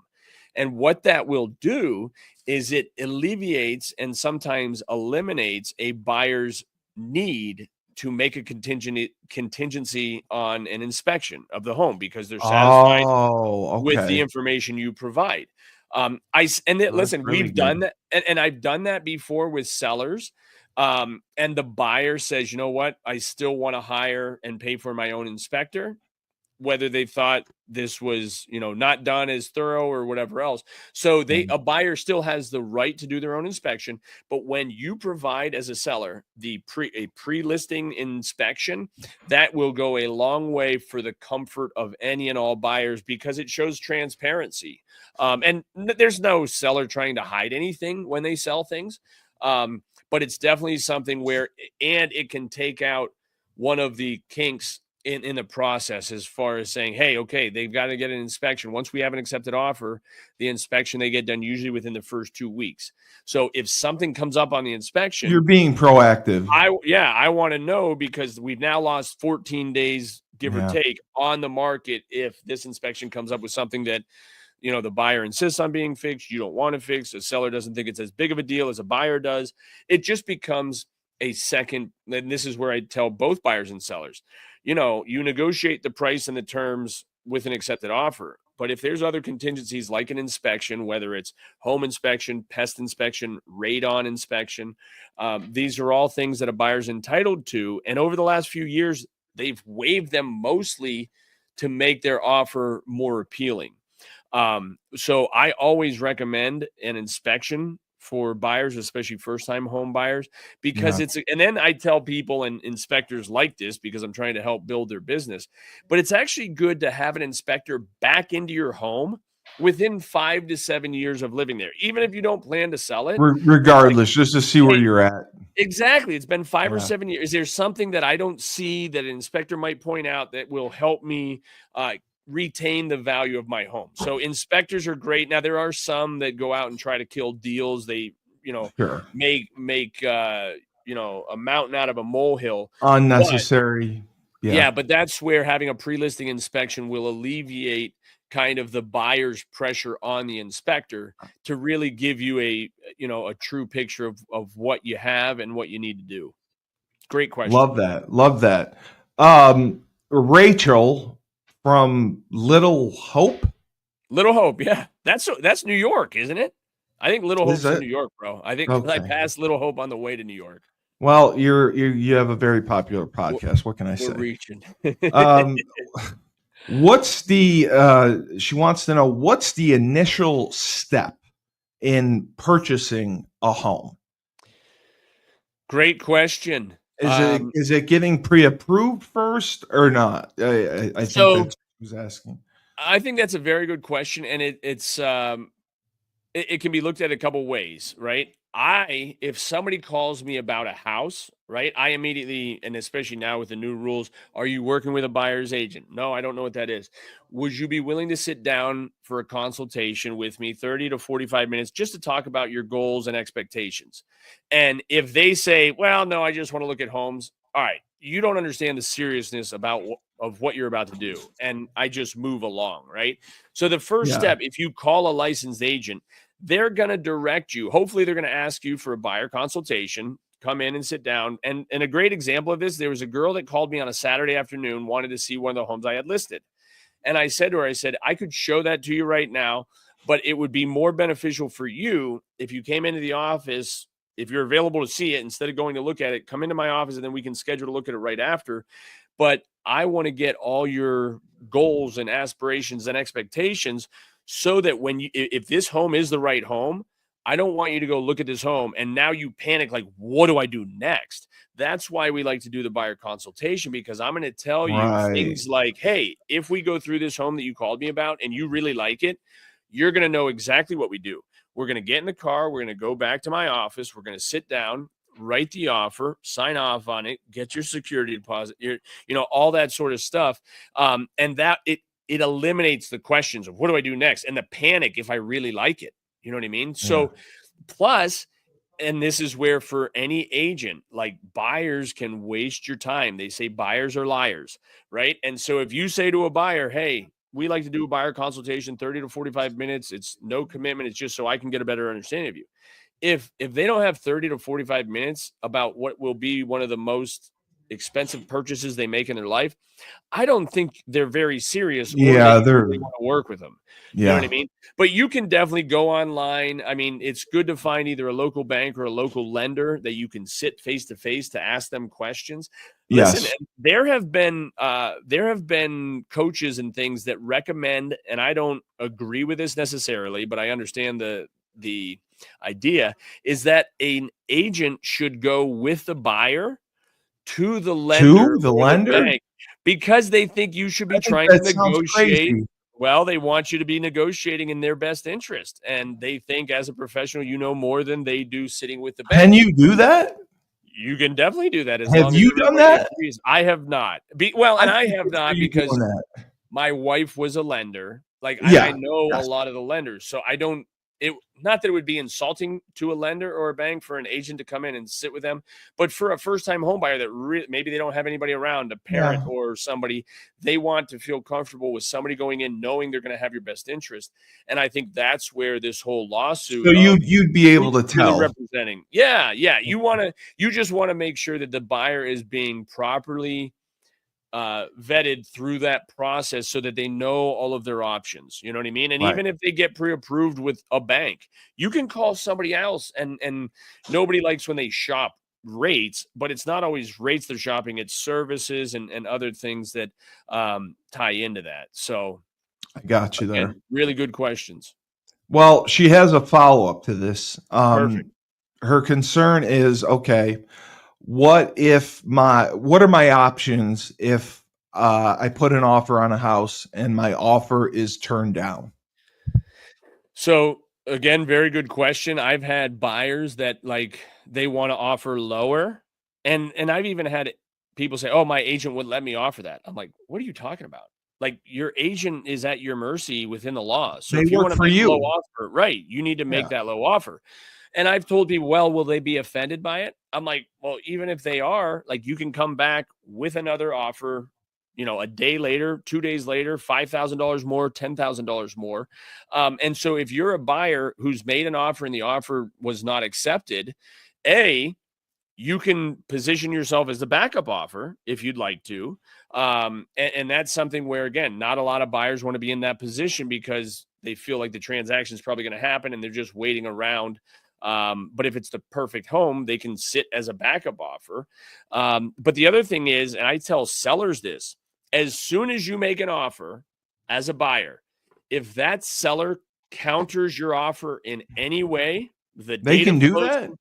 And what that will do is it alleviates and sometimes eliminates a buyer's need to make a contingency on an inspection of the home, because they're satisfied with the information you provide. Listen, we've done that, and I've done that before with sellers. And the buyer says, you know what, I still want to hire and pay for my own inspector. whether they thought this was, not done as thorough or whatever else. So a buyer still has the right to do their own inspection. But when you provide as a seller a pre-listing inspection, that will go a long way for the comfort of any and all buyers, because it shows transparency. And there's no seller trying to hide anything when they sell things. But it's definitely something where, and it can take out one of the kinks in the process, as far as saying, hey, okay, they've got to get an inspection. Once we have an accepted offer, the inspection, they get done usually within the first 2 weeks. So if something comes up on the inspection,
you're being proactive.
I want to know, because we've now lost 14 days, give or take, on the market. If this inspection comes up with something that, the buyer insists on being fixed, you don't want to fix, the seller doesn't think it's as big of a deal as a buyer does, it just becomes a second. And this is where I tell both buyers and sellers, you negotiate the price and the terms with an accepted offer. But if there's other contingencies like an inspection, whether it's home inspection, pest inspection, radon inspection, these are all things that a buyer's entitled to. And over the last few years, they've waived them mostly to make their offer more appealing. So I always recommend an inspection for buyers, especially first-time home buyers, because and then I tell people, and inspectors like this because I'm trying to help build their business, but it's actually good to have an inspector back into your home within 5 to 7 years of living there, even if you don't plan to sell it.
Regardless, just to see where you're at.
Exactly. It's been 5 or 7 years. Is there something that I don't see that an inspector might point out that will help me retain the value of my home? So inspectors are great. Now, there are some that go out and try to kill deals. They, make a mountain out of a molehill.
Unnecessary.
But that's where having a pre-listing inspection will alleviate kind of the buyer's pressure on the inspector to really give you a true picture of what you have and what you need to do. Great question.
Love that. Rachel from Little Hope.
Yeah. That's New York, isn't it? I think Little Hope's in New York, bro. I think I passed Little Hope on the way to New York.
Well, you have a very popular podcast. What can I say?
We're reaching.
What's the she wants to know, what's the initial step in purchasing a home?
Great question.
Is it getting pre-approved first or not? I think that's what who's asking.
I think that's a very good question, and it can be looked at a couple ways, right? If somebody calls me about a house, right, I immediately, and especially now with the new rules, are you working with a buyer's agent? No, I don't know what that is. Would you be willing to sit down for a consultation with me, 30 to 45 minutes, just to talk about your goals and expectations? And if they say, well, no, I just want to look at homes. All right, you don't understand the seriousness of what you're about to do. And I just move along, right? So the first step, if you call a licensed agent, they're going to direct you. Hopefully, they're going to ask you for a buyer consultation, come in and sit down. And a great example of this, there was a girl that called me on a Saturday afternoon, wanted to see one of the homes I had listed. And I said to her, I could show that to you right now, but it would be more beneficial for you if you came into the office. If you're available to see it, instead of going to look at it, come into my office and then we can schedule to look at it right after. But I want to get all your goals and aspirations and expectations, so that if this home is the right home, I don't want you to go look at this home and now you panic, like, what do I do next? That's why we like to do the buyer consultation, because I'm going to tell you things like, hey, if we go through this home that you called me about and you really like it, you're going to know exactly what we do. We're going to get in the car. We're going to go back to my office. We're going to sit down, write the offer, sign off on it, get your security deposit, all that sort of stuff. And that it eliminates the questions of what do I do next and the panic if I really like it. You know what I mean? Yeah. So plus, and this is where for any agent, like, buyers can waste your time. They say buyers are liars, right? And so if you say to a buyer, hey, we like to do a buyer consultation, 30 to 45 minutes. It's no commitment. It's just so I can get a better understanding of you. If they don't have 30 to 45 minutes about what will be one of the most expensive purchases they make in their life, I don't think they're very serious or
Yeah,
they really want to work with them. You know what I mean? But you can definitely go online. I mean, it's good to find either a local bank or a local lender that you can sit face to face to ask them questions. Listen,
Yes.
there have been coaches and things that recommend, and I don't agree with this necessarily, but I understand the idea is that an agent should go with the buyer to the lender
To the
or the
lender?
bank because they think you should be
I think
trying to
that sounds
negotiate.
crazy.
Well, they want you to be negotiating in their best interest, and they think as a professional, you know more than they do sitting with the
Can
bank.
you do that?
You can definitely do that as
Have
long as
you done
everybody
that?
agrees. I have not. And
I
I
think
have
good for
not
you doing
because
that.
my wife was a lender. Like I
Yeah.
know a
Yes.
lot of the lenders, so I don't. It not that it would be insulting to a lender or a bank for an agent to come in and sit with them, but for a first-time home buyer that maybe they don't have anybody around, a parent
Yeah.
or somebody, they want to feel comfortable with somebody going in knowing they're going to have your best interest. And I think that's where this whole
So
lawsuit of
you'd be able to
really
tell.
representing, yeah, you just want to make sure that the buyer is being properly vetted through that process so that they know all of their options. You know what I mean? And
Right.
even if they get pre-approved with a bank, you can call somebody else. And nobody likes when they shop rates, but it's not always rates they're shopping. It's services and other things that tie into that. So
I got you there.
again, really good questions.
Well, she has a follow-up to this.
Perfect.
Her concern is, okay, what are my options if I put an offer on a house and my offer is turned down?
So again, very good question. I've had buyers that they want to offer lower, and I've even had people say, "Oh, my agent wouldn't let me offer that." I'm like, "What are you talking about? Like your agent is at your mercy within the law. So
They
if you
work
want to
for
make a low
you.
offer, right, you need to
Yeah.
make that low offer." And I've told people, "Well, will they be offended by it?" I'm like, "Well, even if they are, like you can come back with another offer, a day later, 2 days later, $5,000 more, $10,000 more. And so if you're a buyer who's made an offer and the offer was not accepted, you can position yourself as the backup offer if you'd like to. And that's something where, again, not a lot of buyers want to be in that position because they feel like the transaction is probably going to happen and they're just waiting around. But if it's the perfect home, they can sit as a backup offer. But the other thing is, and I tell sellers this, as soon as you make an offer as a buyer, if that seller counters your offer in any way, the
They
date
can
of
do that?
closing.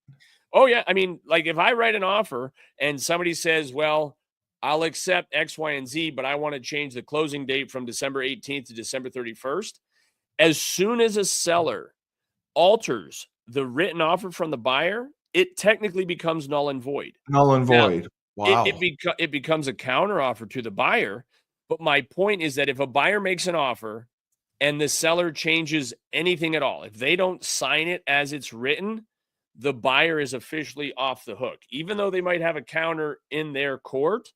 Oh, yeah. I mean, like if I write an offer and somebody says, well, I'll accept X, Y, and Z, but I want to change the closing date from December 18th to December 31st. As soon as a seller alters the written offer from the buyer, it technically becomes null and void.
Null and
Now,
void.
it
Wow.
it becomes a counter offer to the buyer. But my point is that if a buyer makes an offer and the seller changes anything at all, if they don't sign it as it's written, the buyer is officially off the hook. Even though they might have a counter in their court,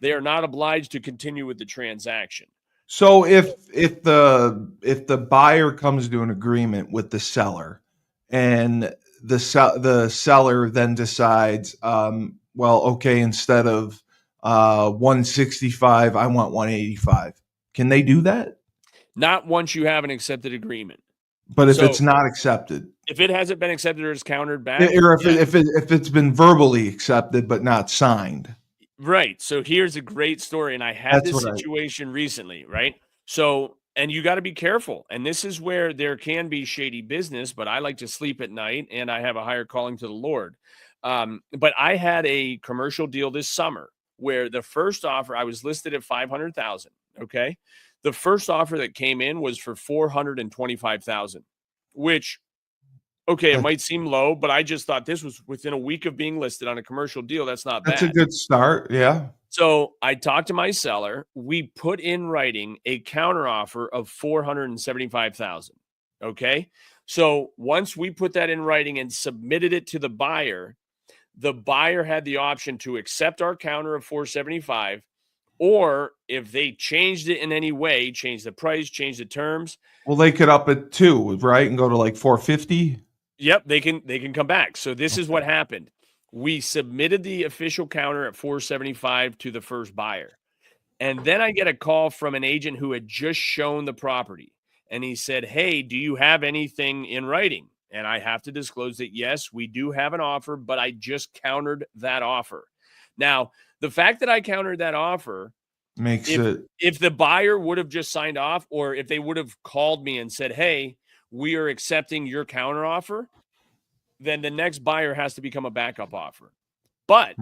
they are not obliged to continue with the transaction.
So if the buyer comes to an agreement with the seller and the seller then decides, well, okay, instead of 165, I want 185. Can they do that?
Not once you have an accepted agreement.
But if
So
it's not accepted,
if it hasn't been accepted or is countered back,
or
yeah.
if it's been verbally accepted but not signed,
Right. So here's a great story. And I had
that's
this
what
situation recently, right? So, and you got to be careful. And this is where there can be shady business, but I like to sleep at night and I have a higher calling to the Lord. But I had a commercial deal this summer where the first offer, I was listed at 500,000. Okay. The first offer that came in was for 425,000, which, okay, it might seem low, but I just thought this was within a week of being listed on a commercial deal. That's not
that's a
bad.
good start. Yeah.
So I talked to my seller. We put in writing a counteroffer of 475,000. Okay. So once we put that in writing and submitted it to the buyer had the option to accept our counter of 475, or if they changed it in any way, change the price, change the terms.
Well, they could up it too, right, and go to like 450.
Yep, they can come back. So this is what happened. We submitted the official counter at 475 to the first buyer. And then I get a call from an agent who had just shown the property. And he said, hey, do you have anything in writing? And I have to disclose that, yes, we do have an offer, but I just countered that offer. Now, the fact that I countered that offer
makes
if the buyer would have just signed off, or if they would have called me and said, hey, we are accepting your counter offer, then the next buyer has to become a backup offer. But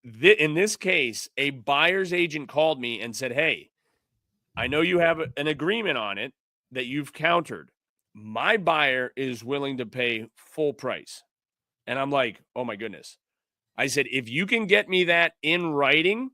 in this case, a buyer's agent called me and said, hey, I know you have an agreement on it that you've countered. My buyer is willing to pay full price. And I'm like, oh my goodness. I said, if you can get me that in writing,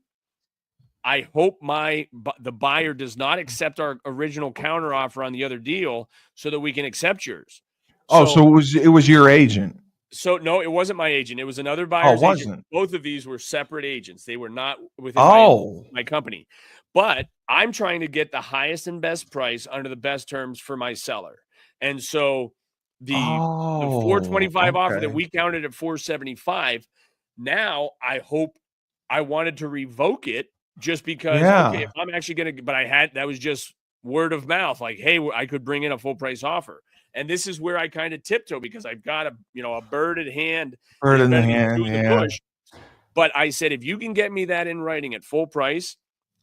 I hope the buyer does not accept our original counter offer on the other deal so that we can accept yours.
So it was your agent.
So no, it wasn't my agent. It was another buyer's agent. Both of these were separate agents. They were not within my company. But I'm trying to get the highest and best price under the best terms for my seller. And so the 425 offer that we counted at 475, now I wanted to revoke it just because, if I'm actually going to, but that was just word of mouth. Like, hey, I could bring in a full price offer. And this is where I kind of tiptoe because I've got a bird in hand.
Bird in the hand,
bush. But I said, if you can get me that in writing at full price,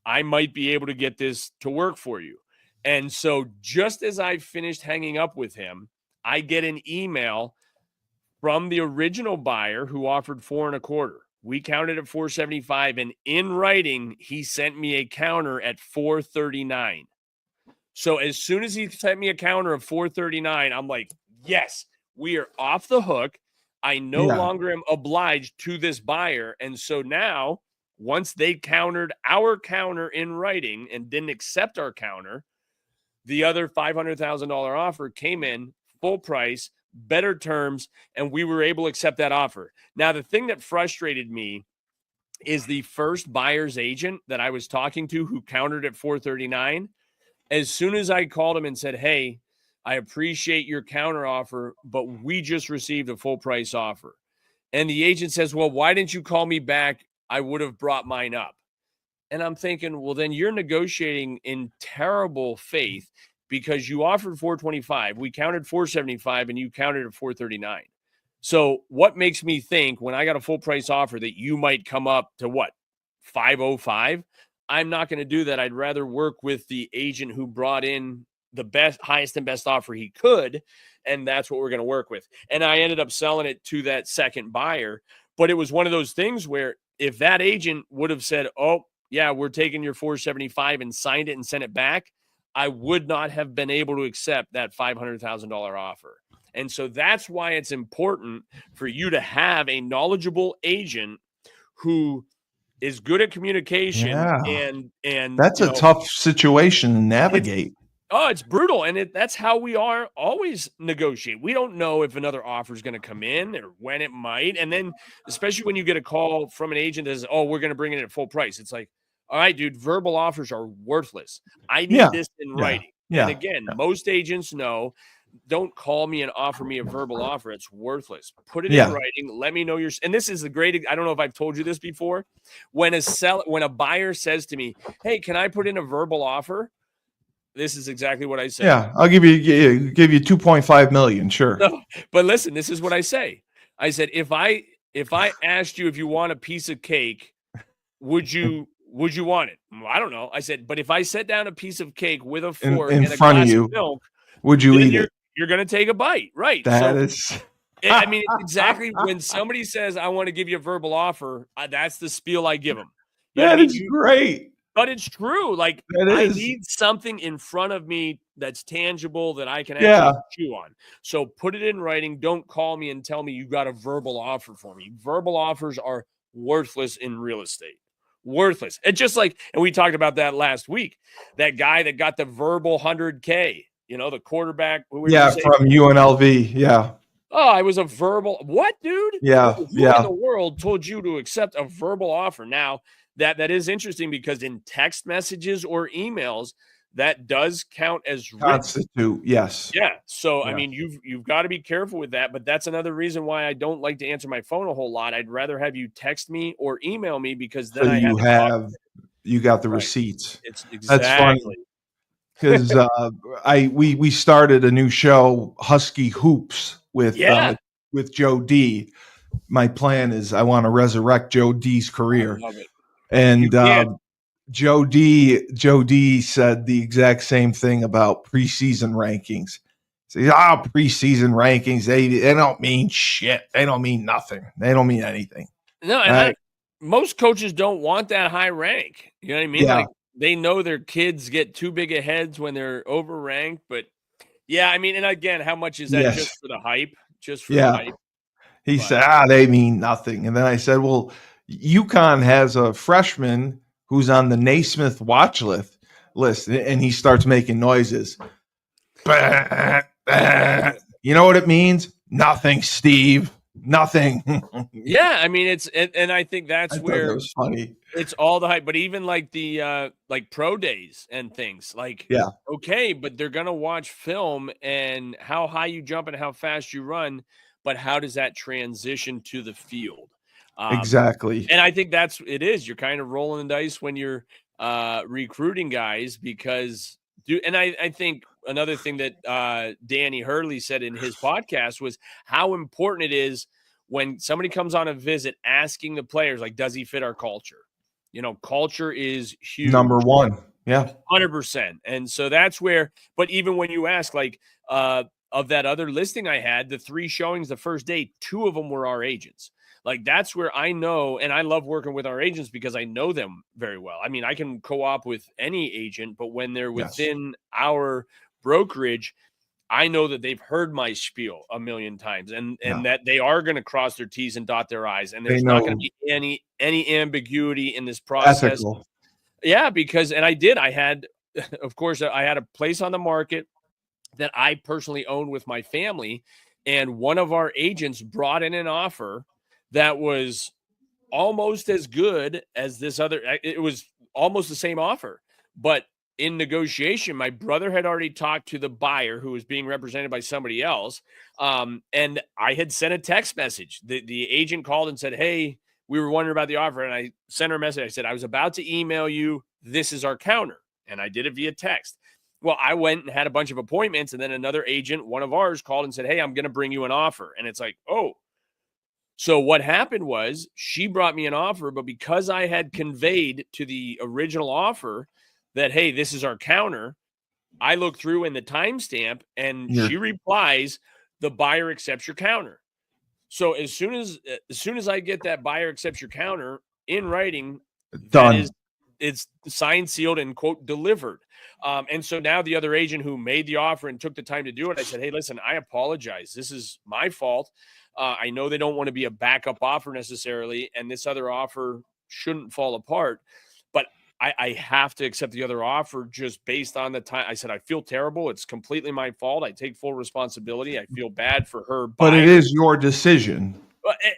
I might be able to get this to work for you. And so just as I finished hanging up with him, I get an email from the original buyer who offered 4.25. We counted at 475, and in writing, he sent me a counter at 439. So as soon as he sent me a counter of 439, I'm like, yes, we are off the hook. I no longer am obliged to this buyer. And so now, once they countered our counter in writing and didn't accept our counter, the other $500,000 offer came in full price, better terms, and we were able to accept that offer. Now, the thing that frustrated me is the first buyer's agent that I was talking to who countered at 439. As soon as I called him and said, hey, I appreciate your counter offer, but we just received a full price offer. And the agent says, well, why didn't you call me back? I would have brought mine up. And I'm thinking, well, then you're negotiating in terrible faith because you offered 425. We counted 475 and you counted at 439. So what makes me think when I got a full price offer that you might come up to what, 505? I'm not going to do that. I'd rather work with the agent who brought in the highest and best offer he could. And that's what we're going to work with. And I ended up selling it to that second buyer. But it was one of those things where if that agent would have said, oh, yeah, we're taking your 475 and signed it and sent it back, I would not have been able to accept that $500,000 offer. And so that's why it's important for you to have a knowledgeable agent who is good at communication. And
that's a tough situation to navigate.
It's brutal. And that's how we are always negotiate. We don't know if another offer is going to come in or when it might. And then especially when you get a call from an agent that says, oh, we're going to bring it at full price. It's like, all right, dude, verbal offers are worthless. I need this in writing. And again, most agents know, don't call me and offer me a verbal offer. It's worthless. Put it in writing. Let me know and this is the great, I don't know if I've told you this before. When a buyer says to me, hey, can I put in a verbal offer? This is exactly what I say.
Yeah, I'll give you 2.5 million. Sure.
No, but listen, this is what I say. I said, if I asked you if you want a piece of cake, would you want it? Well, I don't know. I said, but if I set down a piece of cake with a fork
in
and a
front
glass
of you,
of milk,
would you eat it?
You're going to take a bite, right?
It's
exactly when somebody says, I want to give you a verbal offer, that's the spiel I give them.
That is great.
But it's true. Like, I need something in front of me that's tangible that I can actually chew on. So put it in writing. Don't call me and tell me you got a verbal offer for me. Verbal offers are worthless in real estate. Worthless. It's just like, and we talked about that last week, that guy that got the verbal 100K, the quarterback.
From UNLV. Yeah.
Oh, I was a verbal. What, dude?
Yeah.
Who in the world told you to accept a verbal offer? Now, that is interesting because in text messages or emails, that does count as written.
Constitute, yes.
Yeah. So, I
Yeah.
mean, you've got to be careful with that, but that's another reason why I don't like to answer my phone a whole lot. I'd rather have you text me or email me because
So
then I have to talk.
you got the
Right.
receipts.
It's
That's funny
exactly.
because we started a new show, Husky Hoops,
Yeah.
with Joe D. My plan is I want to resurrect Joe D's
I
career,
love it. You
and
can't.
Joe D said the exact same thing about preseason rankings. So, preseason rankings, they don't mean shit. They don't mean nothing. They don't mean anything.
No, and most coaches don't want that high rank. You know what I mean?
Yeah.
Like they know their kids get too big of heads when they're overranked. But yeah, I mean, and again, how much is that just
Yes.
for the hype? Just for the
Yeah.
hype.
He
But
said, they mean nothing. And then I said, well, UConn has a freshman who's on the Naismith watch list, and he starts making noises. Bah, bah. You know what it means? Nothing, Steve. Nothing.
yeah, I mean, and I think
I
that's
thought
where
that was funny.
it's all the hype. But even like the like pro days and things, like
Yeah.
okay, but they're gonna watch film and how high you jump and how fast you run, but how does that transition to the field?
Exactly.
And I think that's it is. You're kind of rolling the dice when you're recruiting guys because and I think another thing that Danny Hurley said in his podcast was how important it is when somebody comes on a visit asking the players, like, does he fit our culture? You know, culture is huge.
Number one. Yeah.
100%. And so that's where, but even when you ask, like, of that other listing I had, the 3 showings the first day, 2 of them were our agents. Like, that's where I know, and I love working with our agents because I know them very well. I mean, I can co-op with any agent, but when they're within our brokerage, I know that they've heard my spiel a million times and that they are going to cross their T's and dot their I's. And there's not going to be any ambiguity in this process.
Ethical.
Yeah, because, and I had, of course, I had a place on the market that I personally owned with my family. And one of our agents brought in an offer that was almost as good as this other. It was almost the same offer, but in negotiation, my brother had already talked to the buyer who was being represented by somebody else. And I had sent a text message. The agent called and said, hey, we were wondering about the offer. And I sent her a message. I said, I was about to email you. This is our counter. And I did it via text. Well, I went and had a bunch of appointments. And then another agent, one of ours, called and said, hey, I'm going to bring you an offer. And it's like, oh. So what happened was she brought me an offer, but because I had conveyed to the original offer that, hey, this is our counter, I look through in the timestamp and she replies, the buyer accepts your counter. So as soon as I get that buyer accepts your counter in writing,
Done.
It's signed, sealed, and quote delivered. And so now the other agent who made the offer and took the time to do it, I said, hey, listen, I apologize. This is my fault. I know they don't want to be a backup offer necessarily, and this other offer shouldn't fall apart. But I have to accept the other offer just based on the time. I said, I feel terrible. It's completely my fault. I take full responsibility. I feel bad for her.
But it is your decision.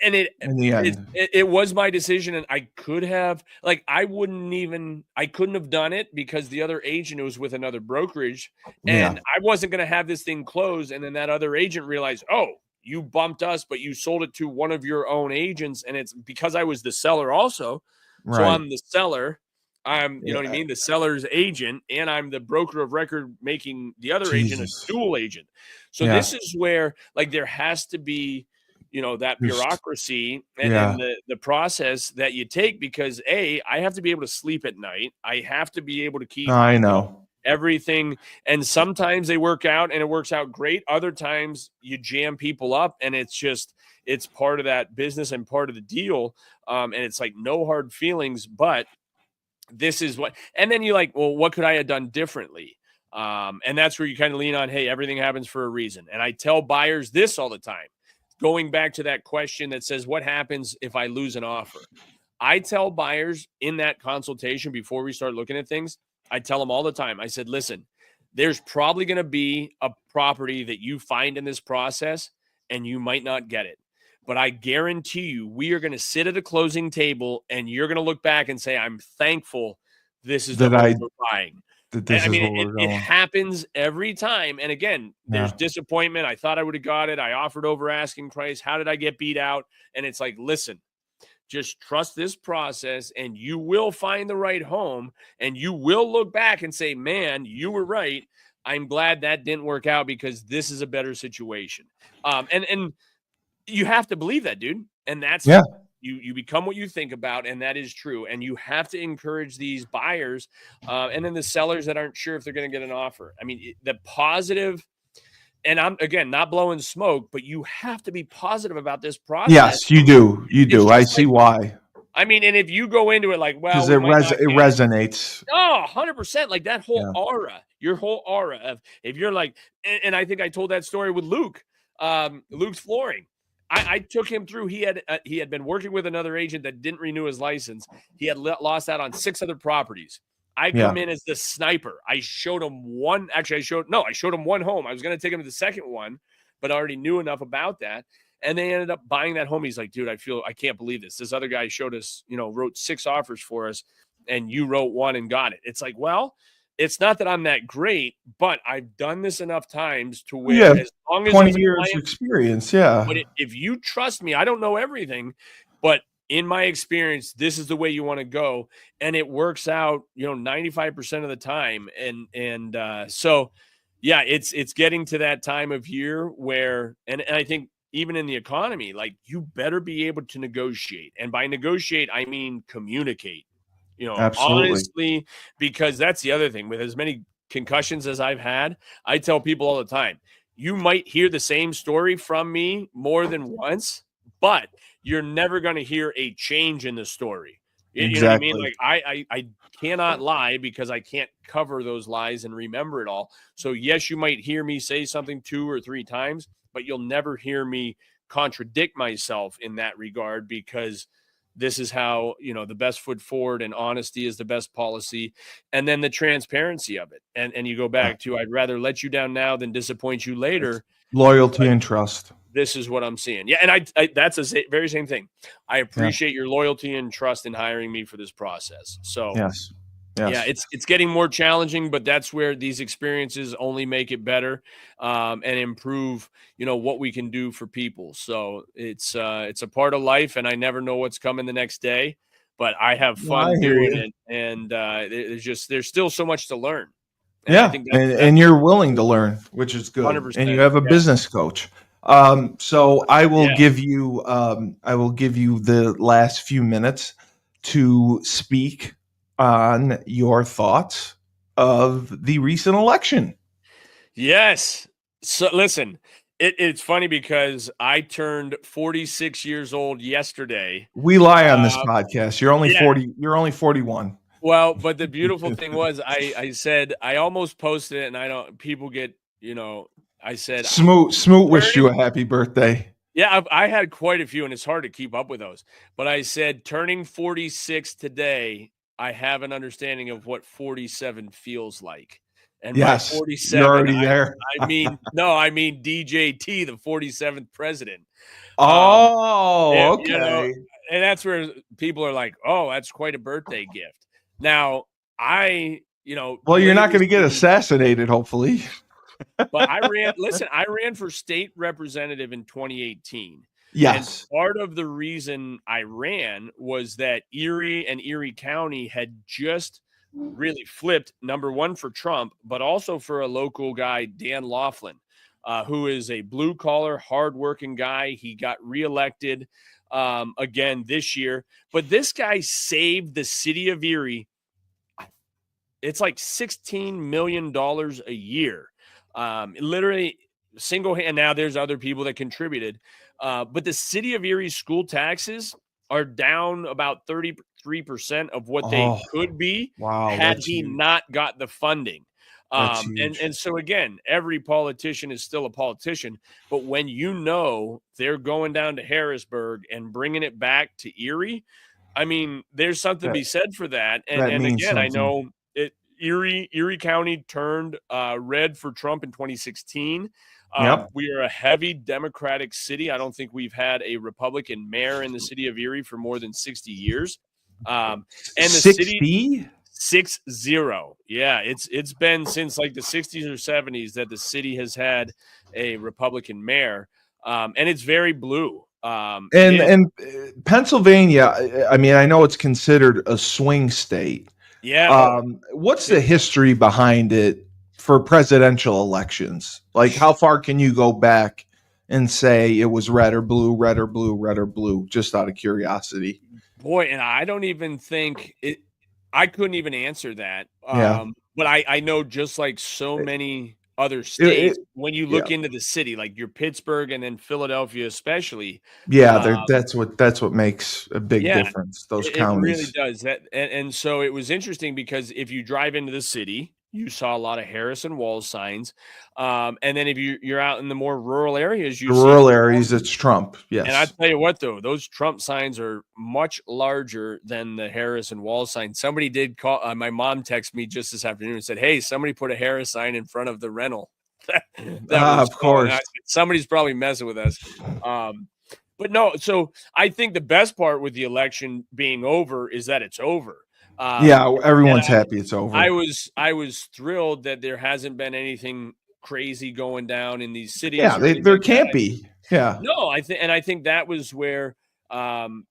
And
in the end,
it was my decision. And I could have, like, I couldn't have done it because the other agent was with another brokerage and I wasn't going to have this thing closed. And then that other agent realized, oh, you bumped us, but you sold it to one of your own agents. And it's because I was the seller also. Right. So I'm the seller. I'm, you know what I mean? The seller's agent, and I'm the broker of record making the other agent a dual agent. So this is where, like, there has to be, you know, that bureaucracy and the process that you take because I have to be able to sleep at night. I have to be able to keep everything. And sometimes they work out and it works out great. Other times you jam people up and it's part of that business and part of the deal. And it's like no hard feelings, but this is what, and then you're like, well, what could I have done differently? And that's where you kind of lean on, hey, everything happens for a reason. And I tell buyers this all the time, going back to that question that says, what happens if I lose an offer? I tell buyers in that consultation before we start looking at things, I tell them all the time, I said, listen, there's probably going to be a property that you find in this process and you might not get it. But I guarantee you, we are going to sit at a closing table and you're going to look back and say, I'm thankful this is the home we're buying.
that this is where we're going.
It happens every time. And again, there's disappointment. I thought I would have got it. I offered over asking price. How did I get beat out? And it's like, listen, just trust this process and you will find the right home and you will look back and say, man, you were right. I'm glad that didn't work out because this is a better situation. And you have to believe that, dude. And that's you become what you think about, and that is true. And you have to encourage these buyers and then the sellers that aren't sure if they're going to get an offer. I mean, the positive, and I'm, again, not blowing smoke, but you have to be positive about this process.
Yes, you do. You do. I see why.
I mean, and if you go into it like, well,
because it resonates.
Oh, 100%. Like that whole aura, your whole aura of, if you're like, and I think I told that story with Luke, Luke's flooring. I took him through. He had been working with another agent that didn't renew his license. He had lost out on 6 other properties. I come in as the sniper. I showed him one. Actually, I showed him one home. I was going to take him to the second one, but I already knew enough about that. And they ended up buying that home. He's like, dude, I can't believe this. This other guy showed us, wrote 6 offers for us, and you wrote one and got it. It's like, well, it's not that I'm that great, but I've done this enough times to where as long as
20 years experience,
But if you trust me, I don't know everything, but in my experience, this is the way you want to go, and it works out, 95% of the time. And so, yeah, it's getting to that time of year where, and I think even in the economy, like, you better be able to negotiate, and by negotiate, I mean communicate.
Absolutely.
Honestly, because that's the other thing. With as many concussions as I've had, I tell people all the time, you might hear the same story from me more than once, but you're never going to hear a change in the story. You know what I mean? Like, I cannot lie because I can't cover those lies and remember it all. So yes, you might hear me say something 2 or 3 times, but you'll never hear me contradict myself in that regard, because this is how, the best foot forward, and honesty is the best policy. And then the transparency of it. And you go back to, I'd rather let you down now than disappoint you later.
Loyalty and trust.
This is what I'm seeing. Yeah. And I that's the very same thing. I appreciate your loyalty and trust in hiring me for this process. So
yes.
Yeah, it's getting more challenging, but that's where these experiences only make it better and improve, what we can do for people. So it's a part of life, and I never know what's coming the next day, but I have fun doing it, and there's still so much to learn.
And I think and you're willing to learn, which is good.
100%,
and you have a business coach. So I will give you the last few minutes to speak on your thoughts of the recent election.
Yes. So listen, it's funny because I turned 46 years old yesterday.
We lie on this podcast. You're only 40. You're only 41.
Well, but the beautiful thing was, I said, I almost posted it, and people get, I said,
Smoot wished you a happy birthday.
Yeah, I had quite a few, and it's hard to keep up with those. But I said, turning 46 today, I have an understanding of what 47 feels like. And by 47,
you're already there.
I mean DJT, the 47th president.
Oh, okay.
And that's where people are like, oh, that's quite a birthday gift. Now, well,
you're not going to get assassinated, hopefully.
But I ran for state representative in 2018.
Yes.
And part of the reason I ran was that Erie and Erie County had just really flipped, number one for Trump, but also for a local guy, Dan Laughlin, who is a blue-collar, hardworking guy. He got reelected again this year. But this guy saved the city of Erie. It's like $16 million a year. Literally single hand. Now there's other people that contributed. But the city of Erie school taxes are down about 33% of what they could be had he not got the funding. And so again, every politician is still a politician, but when they're going down to Harrisburg and bringing it back to Erie, I mean, there's something to be said for that. And again, something. I know Erie County turned red for Trump in 2016. We are a heavy Democratic city. I don't think we've had a Republican mayor in the city of Erie for more than 60 years. And the
60?
city 6-0. Yeah, it's been since like the 60s or 70s that the city has had a Republican mayor, and it's very blue.
And Pennsylvania, I mean, I know it's considered a swing state.
Yeah.
What's the history behind it for presidential elections? Like, how far can you go back and say it was red or blue, red or blue, red or blue, just out of curiosity?
Boy, and I don't even think it. I couldn't even answer that.
Yeah.
But I know just like so
It,
many other
it,
states, when you
yeah.
look into the city, like your Pittsburgh and then Philadelphia, especially.
Yeah,
Uh,
that's what makes a big
yeah,
difference. Those
it really
counties.
does that, and so it was interesting because if you drive into the city, you saw a lot of Harrison Walls signs, and then if you're out in the more rural areas,
The
you see
rural
Trump.
areas, it's Trump.
And I
Yes.
tell you what, though, those Trump signs are much larger than the Harrison Wall sign. Somebody did call. My mom texted me just this afternoon and said, "Hey, somebody put a Harris sign in front of the rental that was
Of
going."
course.
Somebody's probably messing with us. But no, so I think the best part with the election being over is that it's over.
Yeah,
And
everyone's happy it's over.
I was thrilled that there hasn't been anything crazy going down in these cities
Yeah,
or anything
there
like that.
can't be. Yeah.
No, I think that was where um,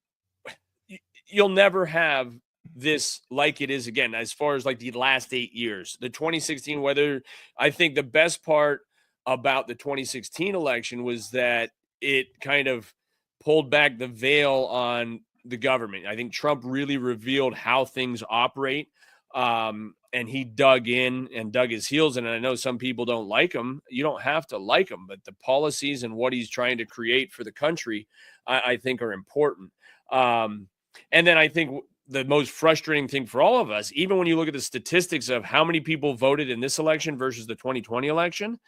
you'll never have this like it is again as far as like the last 8 years. The 2016 whether I think the best part about the 2016 election was that it kind of pulled back the veil on the government. I think Trump really revealed how things operate. And he dug in and dug his heels in. And I know some people don't like him. You don't have to like him, but the policies and what he's trying to create for the country, I think are important. And then I think the most frustrating thing for all of us, even when you look at the statistics of how many people voted in this election versus the 2020 election,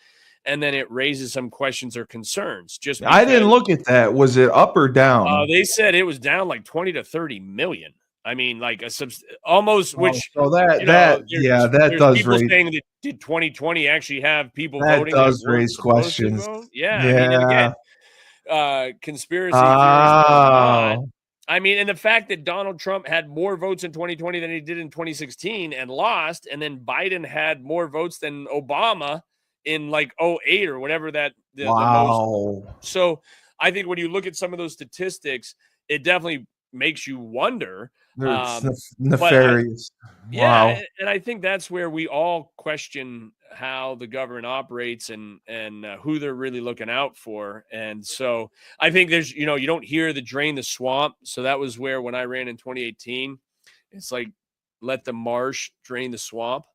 and then it raises some questions or concerns just
I didn't
because
look at that. Was it up or down?
they said it was down like 20 to 30 million. I mean, like almost,
Oh,
which,
so
you know,
that
there's
does
people
raise
saying that did 2020 actually have people voting that weren't supposed to
questions.
vote? Yeah. I mean, and
Yeah.
again, conspiracy theories or whatnot.
Oh,
I mean, and the fact that Donald Trump had more votes in 2020 than he did in 2016 and lost, and then Biden had more votes than Obama in like '08 or whatever the most.
wow.
So I think when you look at some of those statistics, it definitely makes you wonder.
It's
But
nefarious.
yeah,
Wow.
and I think that's where we all question how the government operates and who they're really looking out for. And so I think there's you don't hear the drain the swamp. So that was where when I ran in 2018, it's like let the marsh drain the swamp,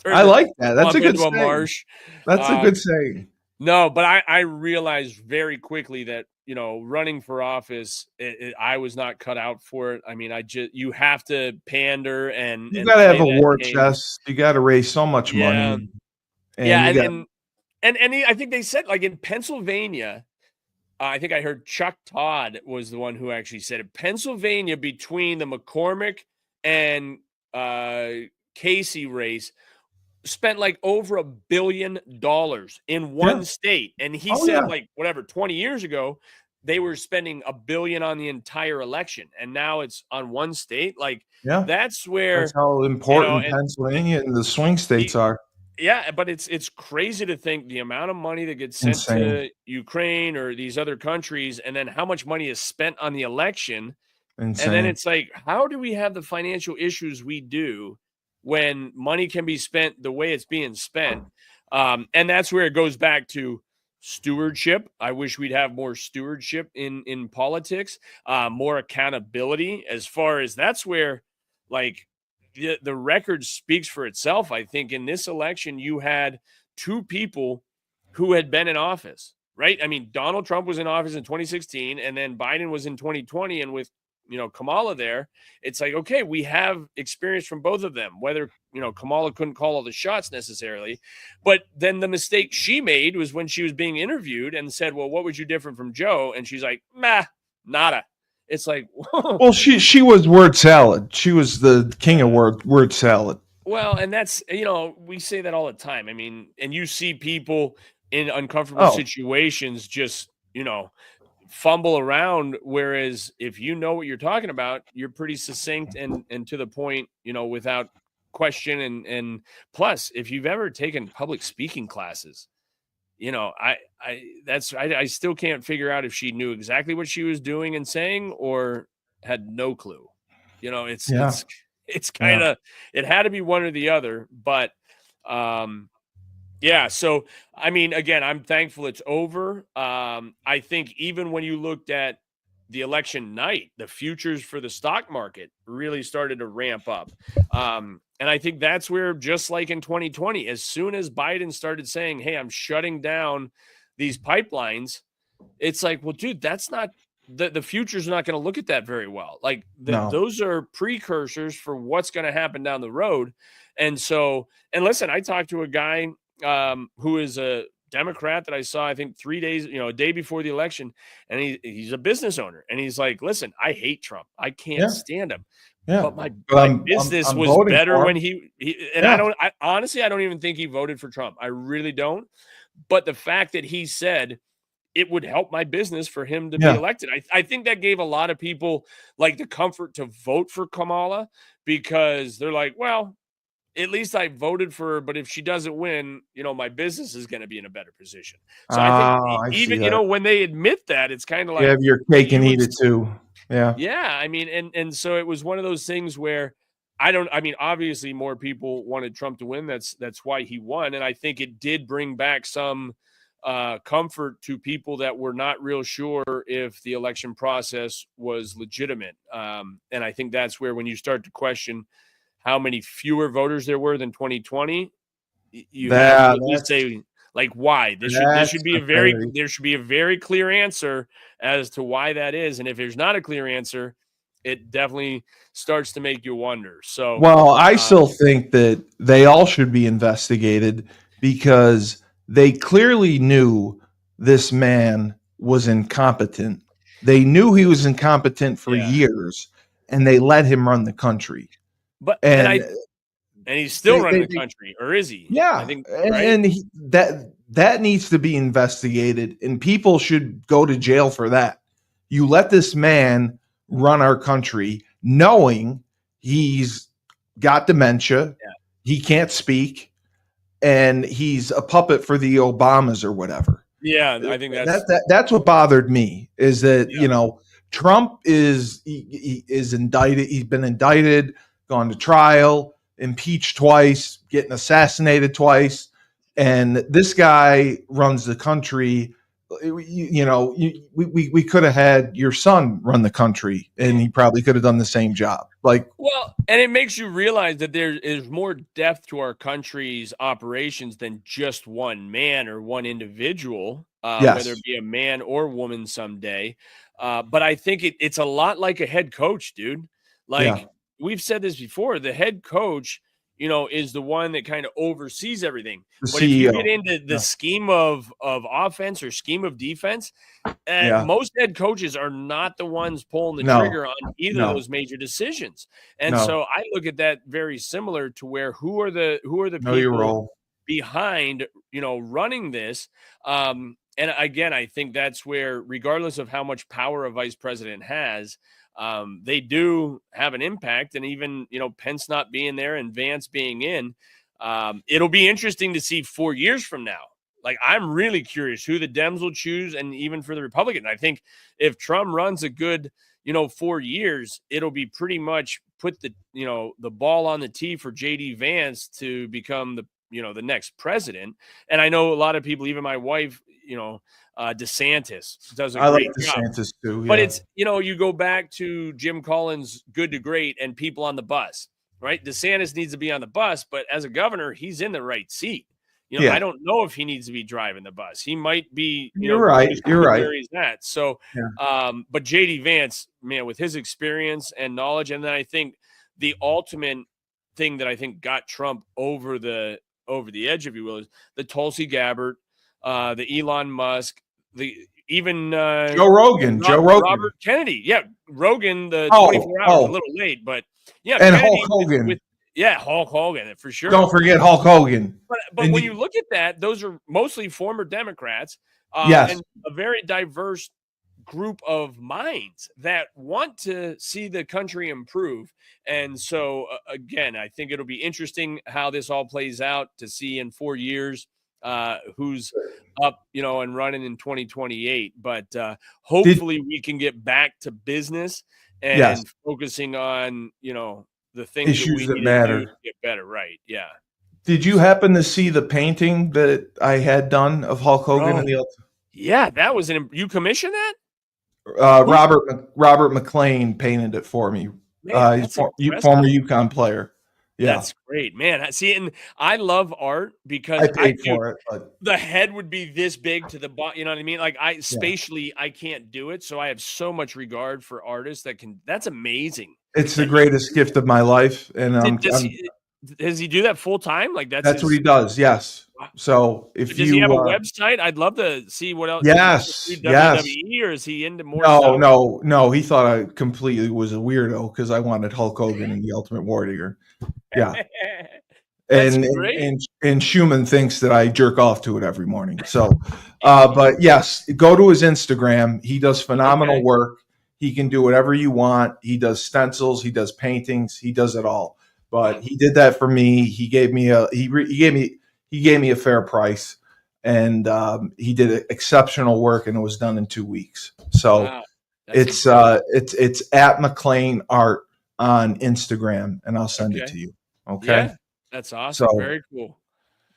turn
I
the
like that. That's a
swamp
good
into a
saying.
marsh.
That's a
Uh,
good saying.
no, but I realized very quickly that, running for office, I was not cut out for it. I mean, you have to pander and
You
and
gotta have
play
a
that
war
game.
chest. You gotta raise so much
Yeah.
money, and
Yeah,
you got
I think they said, like, in Pennsylvania, I think I heard Chuck Todd was the one who actually said it. Pennsylvania, between the McCormick and, Casey race, spent like over $1 billion in
yeah.
one state. And he
Oh
said,
yeah.
like, whatever, 20 years ago, they were spending $1 billion on the entire election. And now it's on one state. Like,
Yeah.
that's
That's
where,
how important
and
Pennsylvania and the swing
the,
states are.
yeah, but it's crazy to think the amount of money that gets sent
Insane.
to Ukraine or these other countries, and then how much money is spent on the election. And then
Insane.
it's like, how do we have the financial issues we do when money can be spent the way it's being spent? And that's where it goes back to stewardship. I wish we'd have more stewardship in politics, more accountability. As far as that's where, like, the record speaks for itself. I think in this election, you had two people who had been in office, right? I mean, Donald Trump was in office in 2016, and then Biden was in 2020, and with Kamala there, it's like, okay, we have experience from both of them. Whether Kamala couldn't call all the shots necessarily, but then the mistake she made was when she was being interviewed and said, "Well, what would you different from Joe?" And she's like, "Nah, nada." It's like,
Well, she was word salad. She was the king of word salad.
well, and that's we say that all the time. I mean, and you see people in uncomfortable
Oh,
situations just fumble around, whereas if you know what you're talking about, you're pretty succinct and to the point, without question. And plus, if you've ever taken public speaking classes, I still can't figure out if she knew exactly what she was doing and saying or had no clue. It's kind of, it had to be one or the other, but yeah. So, I mean, again, I'm thankful it's over. I think even when you looked at the election night, the futures for the stock market really started to ramp up. And I think that's where, just like in 2020, as soon as Biden started saying, hey, I'm shutting down these pipelines, it's like, well, dude, that's not the future's not going to look at that very well. Like those are precursors for what's going to happen down the road. And so, and listen, I talked to a guy who is a Democrat that I saw, I think 3 days, a day before the election. And he's a business owner. And he's like, listen, I hate Trump. I can't stand him. Yeah. But my business was better when he honestly, I don't even think he voted for Trump. I really don't. But the fact that he said it would help my business for him to be elected, I think that gave a lot of people like the comfort to vote for Kamala, because they're like, well, at least I voted for her, but if she doesn't win, my business is going to be in a better position. So I think even, when they admit that, it's kind of like,
you have your cake and eat it too. Yeah.
Yeah. I mean, and so it was one of those things where obviously more people wanted Trump to win. That's why he won. And I think it did bring back some comfort to people that were not real sure if the election process was legitimate. And I think that's where, when you start to question how many fewer voters there were than 2020, you have to at least say, like, why? There should be a very clear answer as to why that is. And if there's not a clear answer, it definitely starts to make you wonder. So,
well, I still think that they all should be investigated, because they clearly knew this man was incompetent. They knew he was incompetent for years, and they let him run the country.
But and he's still running the country, or is he?
Yeah, I think, right? And that needs to be investigated, and people should go to jail for that. You let this man run our country, knowing he's got dementia, he can't speak, and he's a puppet for the Obamas or whatever.
Yeah, I think
that's what bothered me, is that Trump is indicted. He's been indicted, gone to trial, impeached twice, getting assassinated twice, and this guy runs the country. We could have had your son run the country, and he probably could have done the same job.
And it makes you realize that there is more depth to our country's operations than just one man or one individual, whether it be a man or woman someday. But I think it's a lot like a head coach, dude. We've said this before, the head coach, is the one that kind of oversees everything. But if you get into the scheme of offense or scheme of defense, most head coaches are not the ones pulling the trigger on either of those major decisions. And so I look at that very similar to where who are the people behind, running this. And again, I think that's where, regardless of how much power a vice president has, they do have an impact. And even, Pence not being there and Vance being in, it'll be interesting to see 4 years from now. Like, I'm really curious who the Dems will choose. And even for the Republicans, I think if Trump runs a good, 4 years, it'll be pretty much put the ball on the tee for JD Vance to become the next president. And I know a lot of people, even my wife, DeSantis does a great job. I like DeSantis too. Yeah. But it's, you go back to Jim Collins' good to great and people on the bus, right? DeSantis needs to be on the bus, but as a governor, he's in the right seat. I don't know if he needs to be driving the bus. He might be,
you're right.
Where he's at. So, but JD Vance, man, with his experience and knowledge, and then I think the ultimate thing that I think got Trump over the edge, if you will, is the Tulsi Gabbard, the Elon Musk,
Joe Rogan,
Robert Kennedy. Yeah. Rogan, the 24 hours, a little late, but
and Kennedy Hulk Hogan.
Hulk Hogan for sure.
Don't forget Hulk Hogan.
But when you look at that, those are mostly former Democrats, and a very diverse group of minds that want to see the country improve. And so, again, I think it'll be interesting how this all plays out to see in 4 years who's up, and running in 2028. But hopefully we can get back to business and focusing on, the things that
issues
we
that
need to do to
matter.
get better. Right. Yeah.
Did you happen to see the painting that I had done of Hulk Hogan in the
Yeah, that was you commissioned that?
Robert McLean painted it for me.
Man,
He's
that's impressive.
former UConn player. Yeah.
That's great, man. See, and I love art because
I paid for it, but
the head would be this big to the bottom. You know what I mean? Like spatially, I can't do it. So I have so much regard for artists that can. That's amazing.
It's the greatest gift of my life, and
does he do that full time? Like
that's what he does. Yes. So
does he have a website? I'd love to see what else.
Yes.
WWE, or is he into more?
No. He thought I completely was a weirdo because I wanted Hulk Hogan and the Ultimate Warrior. Yeah. and Schumann thinks that I jerk off to it every morning. So, but yes, go to his Instagram. He does phenomenal work. He can do whatever you want. He does stencils. He does paintings. He does it all. But he did that for me. He gave me a fair price, and he did exceptional work, and it was done in 2 weeks. So it's at McLean Art on Instagram, and I'll send it to you. Okay.
Yeah, that's awesome. So, very cool.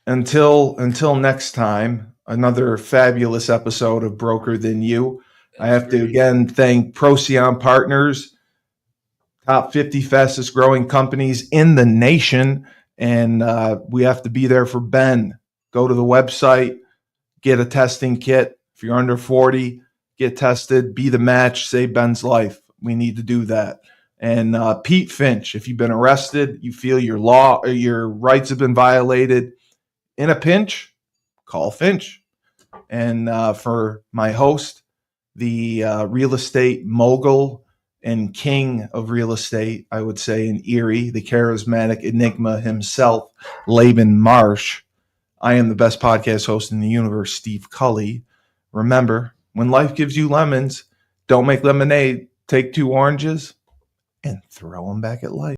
Until next time, another fabulous episode of Broker Than You. I have to again thank Procyon Partners, top 50 fastest growing companies in the nation. And we have to be there for Ben. Go to the website, get a testing kit. If you're under 40, get tested, be the match, save Ben's life. We need to do that. And Pete Finch, if you've been arrested, you feel your rights have been violated, in a pinch, call Finch. And for my host, the real estate mogul and king of real estate, I would say in Erie, the charismatic enigma himself, Laban Marsh, I am the best podcast host in the universe, Steve Cully. Remember, when life gives you lemons, don't make lemonade. Take 2 oranges and throw them back at life.